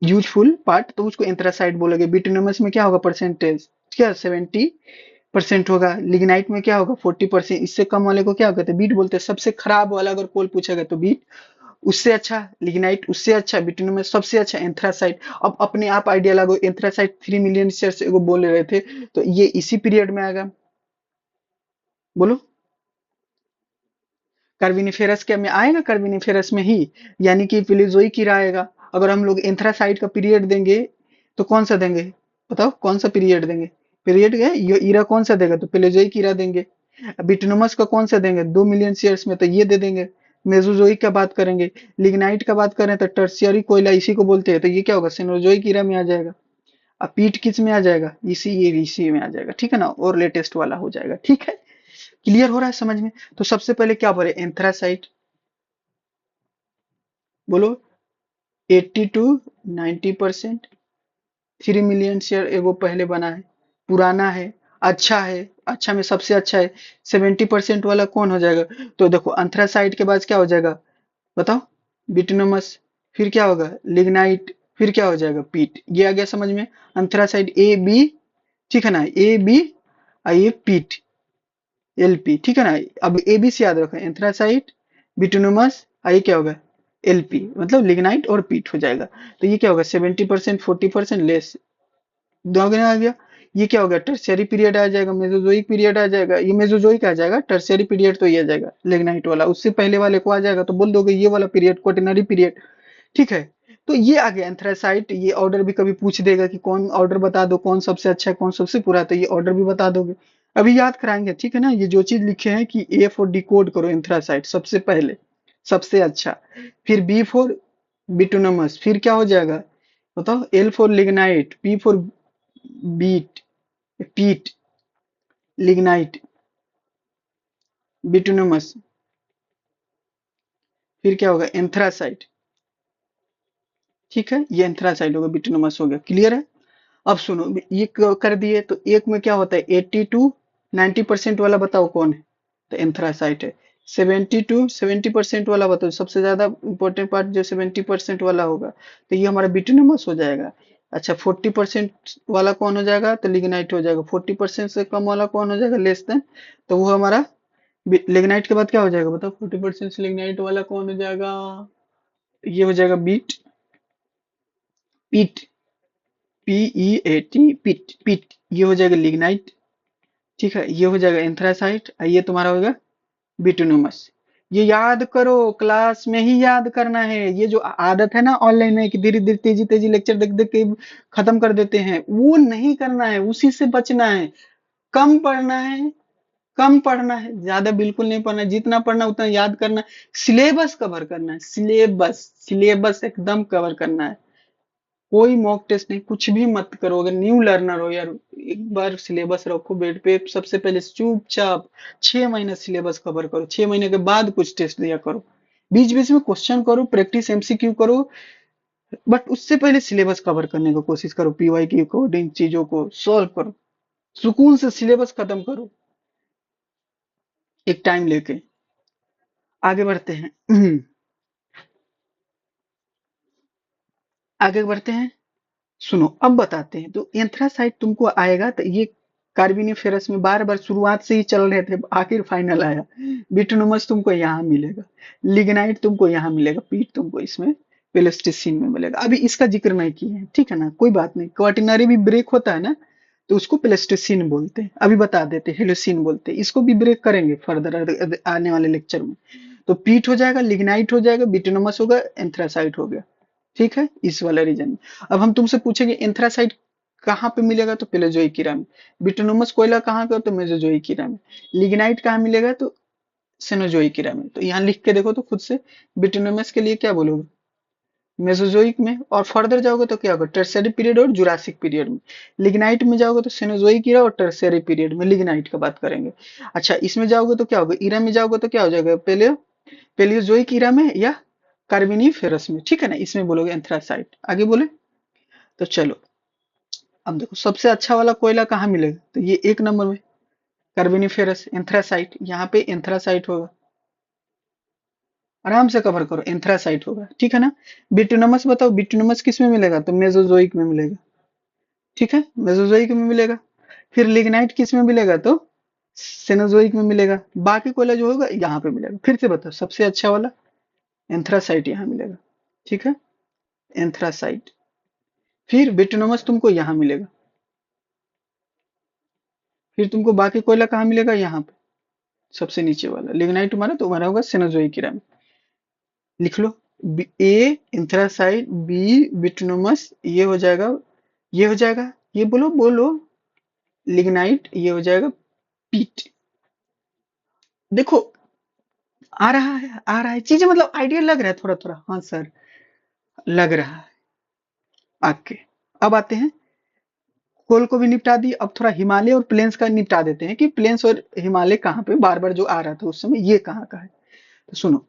यूजफुल पार्ट, तो उसको एंथ्रासाइट बोलोगे। बिटुमिनस में क्या होगा परसेंटेज, क्या 70% होगा। लिग्नाइट में क्या होगा 40%, इससे कम वाले को क्या कहते हैं, बीट बोलते हैं। सबसे खराब वाला अगर कोल पूछेगा तो बीट, उससे अच्छा लिग्नाइट, उससे अच्छा बिटुमिनस, सबसे अच्छा एंथ्रासाइट। अब अपने आप आइडिया लागो, एंथ्रासाइट 3 मिलियन शेयर्स एगो बोल रहे थे, तो ये इसी पीरियड में आएगा, बोलो। कार्बोनिफेरस के में आएगा, कार्बोनिफेरस में ही, यानी कि फिलिजोइक ईरा आएगा। अगर हम लोग एंथ्रासाइट का पीरियड देंगे तो कौन सा देंगे, बताओ कौन सा पीरियड देंगे, पीरियड है ये ईरा कौन सा देगा, तो पेलेजोइक ईरा देंगे। बिटुमिनस का कौन सा देंगे, 2 मिलियन ईयर्स में, तो ये दे देंगे। मेसोजोइक का बात करेंगे, लिग्नाइट का बात करें तो टर्शियरी कोयला इसी को बोलते हैं, तो ये क्या होगा सेनोजोइक ईरा में आ जाएगा। अब पीट किस में आ जाएगा, इसी में आ जाएगा, ठीक है ना, और लेटेस्ट वाला हो जाएगा, ठीक है। क्लियर हो रहा है समझ में? तो सबसे पहले क्या बोले, एंथ्रासाइट, बोलो। 80 to 90%, 3 मिलियन शेयर एगो पहले बना है, पुराना है, अच्छा है, अच्छा में सबसे अच्छा है। 70% वाला कौन हो जाएगा, तो देखो एंथ्रासाइट के बाद क्या हो जाएगा, बताओ, बिटुमिनस, फिर क्या होगा लिग्नाइट, फिर क्या हो जाएगा पीट। ये आ गया समझ में, एंथ्रासाइट ए बी, ठीक है ना, ए बी, ये पीट एलपी, ठीक है ना। अब एबी से याद रखो, एंथ्रासाइट, बिटुमिनस, ये क्या होगा एलपी, मतलब लिग्नाइट और पीट हो जाएगा। तो ये क्या होगा 70%, 40% लेस, दोगुना आ गया। ये क्या होगा टर्शियरी पीरियड आ जाएगा, मेसोजोइक पीरियड आ जाएगा, ये मेसोजोइक आ जाएगा, टर्शियरी पीरियड तो ये आ जाएगा लिग्नाइट वाला, उससे पहले वाले को आ जाएगा तो बोल दोगे ये वाला पीरियड क्वाटरनरी पीरियड, ठीक है। तो ये आ गया एंथ्रासाइट। ये ऑर्डर भी कभी पूछ देगा कि कौन ऑर्डर बता दो, कौन सबसे अच्छा है कौन सबसे बुरा, तो ये ऑर्डर भी बता दोगे, अभी याद कराएंगे, ठीक है ना। ये जो चीज लिखे हैं कि ए फॉर डिकोड करो एंथ्रासाइट सबसे पहले, सबसे अच्छा, फिर बी फॉर बिटुनमस, फिर क्या हो जाएगा बताओ, L for lignite, P for beat, peat, lignite, bituminous, फिर क्या होगा एंथ्रासाइट, ठीक है। ये एंथ्रासाइट होगा, बिटुनमस हो गया, क्लियर है। अब सुनो, ये कर दिए तो एक में क्या होता है 80 to 90% वाला बताओ कौन है, तो एंथ्रासाइट है। 70 to 70% वाला बताओ, सबसे ज्यादा इंपॉर्टेंट पार्ट जो 70% वाला होगा, तो ये हमारा बिटुमिनस हो जाएगा। अच्छा 40% वाला कौन हो जाएगा, तो लिग्नाइट हो जाएगा। 40% से कम वाला कौन हो जाएगा, लेस देन, तो वो हमारा लिग्नाइट के बाद क्या हो जाएगा बताओ, 40% से लिग्नाइट वाला कौन हो जाएगा, ये हो जाएगा पीट, पीईएटी, पिट, पिट, ये हो जाएगा लिग्नाइट, ठीक है। ये हो जाएगा एंथ्रासाइट, ये तुम्हारा होगा बिटुमिनस। ये याद करो, क्लास में ही याद करना है। ये जो आदत है ना ऑनलाइन में कि धीरे धीरे तेजी तेजी लेक्चर देख देख के खत्म कर देते हैं, वो नहीं करना है, उसी से बचना है। कम पढ़ना है, कम पढ़ना है, ज्यादा बिल्कुल नहीं पढ़ना है, जितना पढ़ना है उतना याद करना है, सिलेबस कवर करना है, सिलेबस, सिलेबस एकदम कवर करना है। कोई मॉक टेस्ट नहीं, कुछ भी मत करो। अगर न्यू लर्नर हो यार, एक बार सिलेबस रखो बेड पे, सबसे पहले चुपचाप 6 महीने सिलेबस कवर करो, 6 महीने के बाद कुछ टेस्ट दिया करो। बीच बीच में क्वेश्चन करो, प्रैक्टिस एमसीक्यू करो, बट उससे पहले सिलेबस कवर करने की कोशिश करो, पीवाई की अकॉर्डिंग चीजों को सॉल्व करो, सुकून से सिलेबस खत्म करो एक टाइम लेके। आगे बढ़ते हैं। आगे बढ़ते हैं। सुनो अब बताते हैं। तो एंथ्रासाइट तुमको आएगा, तो ये कार्बोनिफेरस में बार बार शुरुआत से ही चल रहे थे, आखिर फाइनल आया। बिटुमिनस तुमको यहाँ मिलेगा, लिग्नाइट तुमको यहाँ मिलेगा, पीट तुमको इसमें पेलेस्टिसिन में मिलेगा। अभी इसका जिक्र नहीं किए हैं, ठीक है ना, कोई बात नहीं। क्वाटिनरी भी ब्रेक होता है ना, तो उसको पेलेस्टिसिन बोलते हैं, अभी बता देते हैं, हेलोसिन बोलते हैं। इसको भी ब्रेक करेंगे फर्दर आने वाले लेक्चर में। तो पीट हो जाएगा, लिग्नाइट हो जाएगा, बिटुमिनस होगा, एंथ्रासाइट हो गया। ठीक है, इस वाला रीजन में। अब हम तुमसे पूछेंगे एंथ्रासाइट कहाँ पे मिलेगा, तो पेलेजोइक कीड़ा में। बिटुमिनस कोयला कहाँ का, तो मेसोजोइक कीड़ा में। लिग्नाइट कहाँ मिलेगा, तो सेनोजोइक कीड़ा में। तो यहाँ लिख के देखो तो खुद से, बिटुमिनस के लिए क्या बोलोगे, मेसोजोइक में। और फर्दर जाओगे तो क्या होगा, टर्शियरी पीरियड और जुरासिक पीरियड में। लिग्नाइट में जाओगे तो सेनोजोइक ईरा और टर्शियरी पीरियड में लिग्नाइट का बात करेंगे। अच्छा, इसमें जाओगे तो क्या होगा, ईरा में जाओगे तो क्या हो जाएगा, पेलियोजोइक ईरा में या कार्बोनिफेरस में, ठीक है ना, इसमें बोलोगे एंथ्रासाइट। आगे बोले तो चलो। अब देखो सबसे अच्छा वाला कोयला कहाँ मिलेगा, तो ये एक नंबर में कार्बोनिफेरस एंथ्रासाइट, यहाँ पे एंथ्रासाइट होगा। आराम से कवर करो, एंथ्रासाइट होगा, ठीक है ना। बिटुमिनस बताओ, बिटुमिनस किस में मिलेगा, तो मेसोजोइक में मिलेगा, ठीक है, मेसोजोइक में मिलेगा। फिर लिग्नाइट किस में मिलेगा, तो सेनोजोइक में मिलेगा। बाकी कोयला जो होगा यहाँ पे मिलेगा। फिर से बताओ सबसे अच्छा वाला एंथ्रासाइट यहाँ मिलेगा, ठीक है, एंथ्रासाइट। फिर बिटुमिनस तुमको यहाँ मिलेगा। फिर तुमको बाकी कोयला कहाँ मिलेगा, यहाँ पे सबसे नीचे वाला लिग्नाइट तुम्हारा होगा सेनोजोइक ईरा में। लिख लो, ए एंथ्रासाइट, बी बिटुमिनस, ये हो जाएगा, ये हो जाएगा, ये बोलो बोलो, लिग्नाइट, ये हो जाएगा पीट। देखो आ रहा है चीजें, मतलब आइडिया लग रहा है थोड़ा थोड़ा, हाँ सर लग रहा है। आके अब आते हैं, कोल को भी निपटा दी, अब थोड़ा हिमालय और प्लेन्स का निपटा देते हैं कि प्लेन्स और हिमालय कहाँ पे बार बार जो आ रहा था उस समय, ये कहाँ का है। तो सुनो,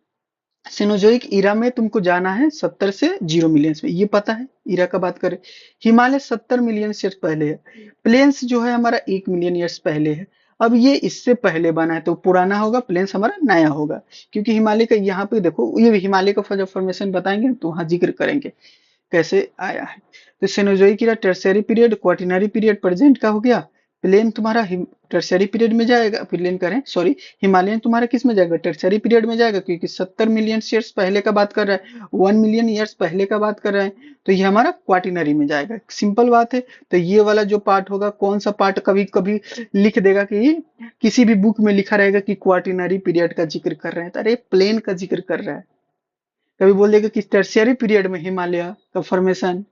सेनोजोइक ईरा में तुमको जाना है 70 से 0 मिलियन में, ये पता है ईरा का बात करें। हिमालय 70 मिलियन ईयर्स पहले है। प्लेन्स जो है हमारा 1 मिलियन ईयर्स पहले है। अब ये इससे पहले बना है तो पुराना होगा, प्लेन्स हमारा नया होगा। क्योंकि हिमालय का यहाँ पे देखो, ये हिमालय का जब फॉर्मेशन बताएंगे तो वहां जिक्र करेंगे कैसे आया है। तो cenozoic era tertiary period, quaternary period present का हो गया। प्लेन तुम्हारा टर्शियरी पीरियड में जाएगा, प्लेन करें सॉरी, हिमालयन तुम्हारा किस में जाएगा, टर्शियरी पीरियड में जाएगा, क्योंकि 70 मिलियन ईयर्स पहले का बात कर रहा है, 1 मिलियन ईयर्स पहले का बात कर रहा है। तो ये हमारा क्वाटिनरी में जाएगा, सिंपल बात है। तो ये वाला जो पार्ट होगा, कौन सा पार्ट कभी कभी लिख देगा कि किसी भी बुक में लिखा रहेगा कि क्वाटिनरी पीरियड का जिक्र कर रहे हैं, तो अरे प्लेन का जिक्र कर रहा है। कभी बोल देगा कि टर्शियरी पीरियड में हिमालय का फॉर्मेशन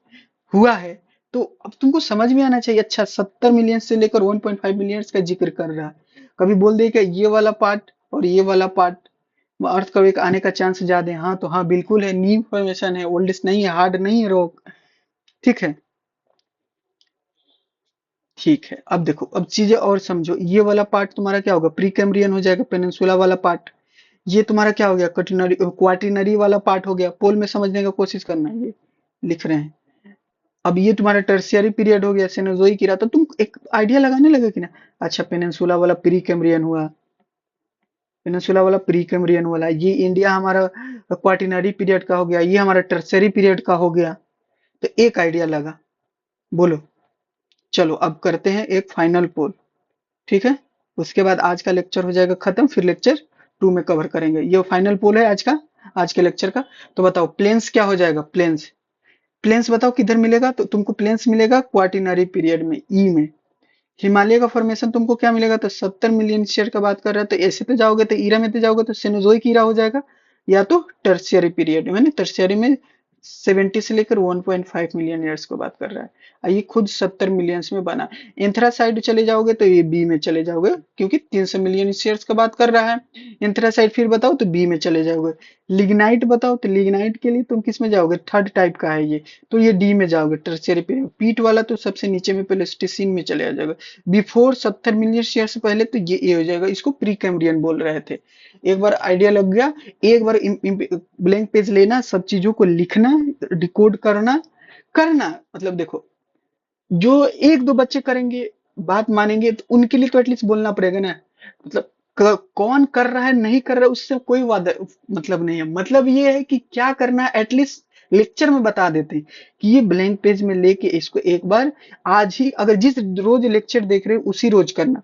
हुआ है। तो अब तुमको समझ में आना चाहिए, अच्छा 70 मिलियन से लेकर 1.5 मिलियन का जिक्र कर रहा है। कभी बोल दे कि ये वाला पार्ट और ये वाला पार्ट अर्थ का एक आने का चांस ज्यादा है, हाँ तो हाँ बिल्कुल है, न्यू फॉर्मेशन है, ओल्डेस्ट नहीं है, हार्ड नहीं है रॉक, ठीक है। ठीक है, अब देखो, अब चीजें और समझो। ये वाला पार्ट तुम्हारा क्या होगा, प्री कैम्ब्रियन हो जाएगा, पेनिनसुला वाला पार्ट। ये तुम्हारा क्या हो गया, कटिनरी क्वाटिनरी वाला पार्ट हो गया। पोल में समझने का कोशिश करना है, ये लिख रहे हैं। अब ये तुम्हारा टर्शियरी पीरियड हो गया, सेनोजोइक ईरा। तो तुम एक आइडिया लगाने लगे कि ना, अच्छा पेनिनसुला वाला प्री कैम्ब्रियन हुआ, पेनिनसुला वाला प्री कैम्ब्रियन वाला, ये इंडिया हमारा क्वाटिनरी पीरियड का हो गया, ये हमारा टर्शियरी पीरियड का हो गया। तो एक आइडिया लगा, बोलो। चलो अब करते हैं एक फाइनल पोल, ठीक है। उसके बाद आज का लेक्चर हो जाएगा खत्म, फिर लेक्चर 2 में कवर करेंगे। ये फाइनल पोल है आज का, आज के लेक्चर का। तो बताओ प्लेन्स क्या हो जाएगा, प्लेन्स, प्लेन्स बताओ किधर मिलेगा, तो तुमको प्लेन्स मिलेगा क्वाटिनरी पीरियड में, ई में। हिमालय का फॉर्मेशन तुमको क्या मिलेगा, तो 70 मिलियन ईयर का बात कर रहा है। तो ऐसे पे जाओगे तो ईरा में तो जाओगे तो सेनोजोइक ईरा हो जाएगा, या तो टर्शियरी पीरियड में, टर्शियरी में 70 से लेकर 1.5 मिलियन ईयर्स को बात कर रहा है। और ये खुद 70 मिलियंस में बना। एंथ्रासाइड चले जाओगे तो ये बी में चले जाओगे, क्योंकि 300 मिलियन शेयर्स का बात कर रहा है। एंथ्रासाइड फिर बताओ तो बी में चले जाओगे। लिग्नाइट बताओ तो लिग्नाइट के लिए तुम किस में जाओगे, थर्ड टाइप का है ये, तो ये डी में जाओगे, टर्शियरी पे। पीट वाला तो सबसे नीचे में प्लेस्टिसिन में चले जाओगे। बिफोर 70 मिलियन शेयर से पहले तो ये ए हो जाएगा, इसको प्री कैम्ब्रियन बोल रहे थे। एक बार आइडिया लग गया, एक बार ब्लैंक पेज लेना, सब चीजों को लिखना, डिकोड करना करना मतलब देखो, जो एक दो बच्चे करेंगे, बात मानेंगे, तो उनके लिए तो एटलीस्ट बोलना पड़ेगा ना। मतलब कौन कर रहा है नहीं कर रहा है उससे कोई वादा मतलब नहीं है, मतलब ये है कि क्या करना है एटलीस्ट लेक्चर में बता देते हैं कि ये ब्लैंक पेज में लेके इसको एक बार आज ही, अगर जिस रोज लेक्चर देख रहे हो उसी रोज करना।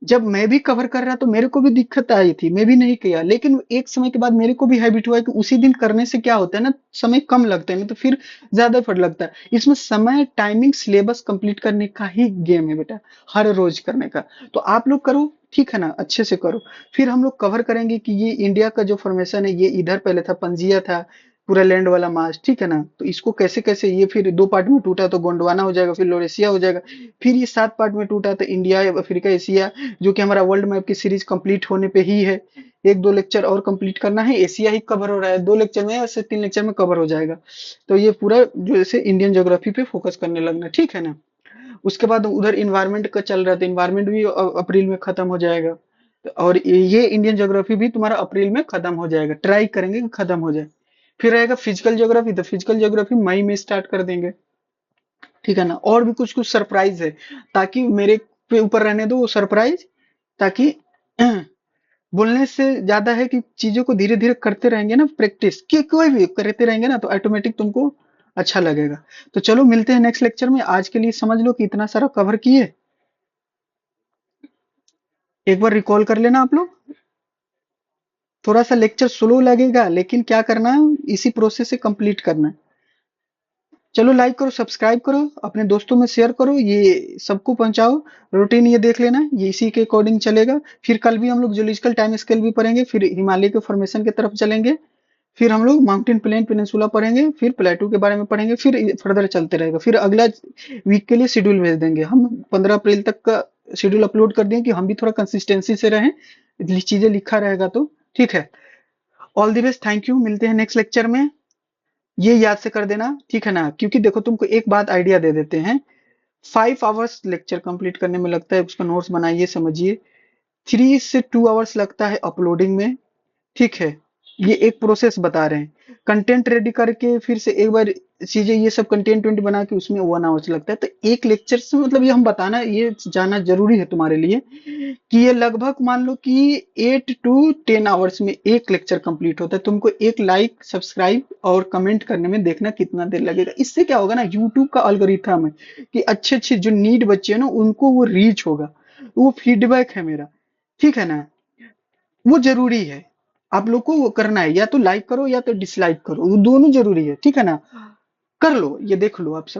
जब मैं भी कवर कर रहा तो मेरे को भी दिक्कत आई थी, मैं भी नहीं किया, लेकिन एक समय के बाद मेरे को भी हैबिट हुआ है कि उसी दिन करने से क्या होता है ना, समय कम लगता है, नहीं तो फिर ज्यादा एफर्ट लगता है। इसमें समय, टाइमिंग, सिलेबस कंप्लीट करने का ही गेम है बेटा, हर रोज करने का। तो आप लोग करो, ठीक है ना, अच्छे से करो। फिर हम लोग कवर करेंगे कि ये इंडिया का जो फॉर्मेशन है, ये इधर पहले था, पंजिया था, पूरा लैंड वाला मास, ठीक है ना। तो इसको कैसे कैसे ये फिर दो पार्ट में टूटा तो गोंडवाना हो जाएगा, फिर लोरेशिया हो जाएगा। फिर ये 7 पार्ट में टूटा तो इंडिया, अफ्रीका, एशिया, जो कि हमारा वर्ल्ड मैप की सीरीज कंप्लीट होने पे ही है। एक दो लेक्चर और कंप्लीट करना है, एशिया ही कवर हो रहा है, 2 लेक्चर में, ऐसे 3 लेक्चर में कवर हो जाएगा। तो ये पूरा जो ऐसे इंडियन ज्योग्राफी पे फोकस करने लगना, ठीक है ना। उसके बाद उधर इन्वायरमेंट का चल रहा था, इन्वायरमेंट भी अप्रैल में खत्म हो जाएगा। और ये इंडियन ज्योग्राफी भी तुम्हारा अप्रैल में खत्म हो जाएगा, ट्राई करेंगे कि खत्म हो जाए। फिर रहेगा फिजिकल ज्योग्राफी, तो फिजिकल ज्योग्राफी मई में स्टार्ट कर देंगे, ठीक है ना। और भी कुछ कुछ सरप्राइज है, ताकि मेरे पे ऊपर रहने दो वो सरप्राइज, ताकि बोलने से ज्यादा है कि चीजों को धीरे धीरे करते रहेंगे ना, प्रैक्टिस कि कोई भी करते रहेंगे ना, तो ऑटोमेटिक तुमको अच्छा लगेगा। तो चलो मिलते हैं नेक्स्ट लेक्चर में, आज के लिए समझ लो कि इतना सारा कवर किए। एक बार रिकॉल कर लेना आप लोग। थोड़ा सा लेक्चर स्लो लगेगा, लेकिन क्या करना है, इसी प्रोसेस से कंप्लीट करना है। चलो लाइक करो, सब्सक्राइब करो, अपने दोस्तों में शेयर करो, ये सबको पहुंचाओ। रूटीन ये देख लेना, ये इसी के अकॉर्डिंग चलेगा। फिर कल भी हम लोग जियोलॉजिकल टाइम स्केल भी पढ़ेंगे, फिर हिमालय के फॉर्मेशन की तरफ चलेंगे, फिर हम लोग माउंटेन प्लेन पेनिनसुला पढ़ेंगे, फिर प्लेटू के बारे में पढ़ेंगे, फिर फर्दर चलते रहेगा। फिर अगला वीक के लिए शेड्यूल भेज देंगे हम, 15 अप्रैल तक का शेड्यूल अपलोड कर देंगे कि हम भी थोड़ा कंसिस्टेंसी से रहें, चीजें लिखा रहेगा तो, ठीक है। All the best, thank you, मिलते हैं नेक्स्ट लेक्चर में। ये याद से कर देना, ठीक है ना, क्योंकि देखो तुमको एक बात आइडिया दे देते हैं। 5 आवर्स लेक्चर कंप्लीट करने में लगता है, उसका नोट्स बनाइए, समझिए। 3 से 2 आवर्स लगता है अपलोडिंग में, ठीक है। ये एक प्रोसेस बता रहे हैं। कंटेंट रेडी करके फिर से एक बार चीजें ये सब कंटेंट वेंट बना के उसमें 1 आवर्स लगता है। तो एक लेक्चर से मतलब ये हम बताना, ये जाना जरूरी है तुम्हारे लिए कि ये लगभग मान लो कि 8 to 10 आवर्स में एक लेक्चर कंप्लीट होता है। तुमको एक लाइक, सब्सक्राइब और कमेंट करने में देखना कितना देर लगेगा। इससे क्या होगा ना, यूट्यूब का अल्गोरिथम है कि अच्छे अच्छे जो नीड बच्चे हैं ना उनको वो रीच होगा, वो फीडबैक है मेरा, ठीक है ना। वो जरूरी है, आप लोग को वो करना है, या तो लाइक करो या तो डिसलाइक करो, वो दोनों जरूरी है, ठीक है ना। कर लो, ये देख लो आप सब।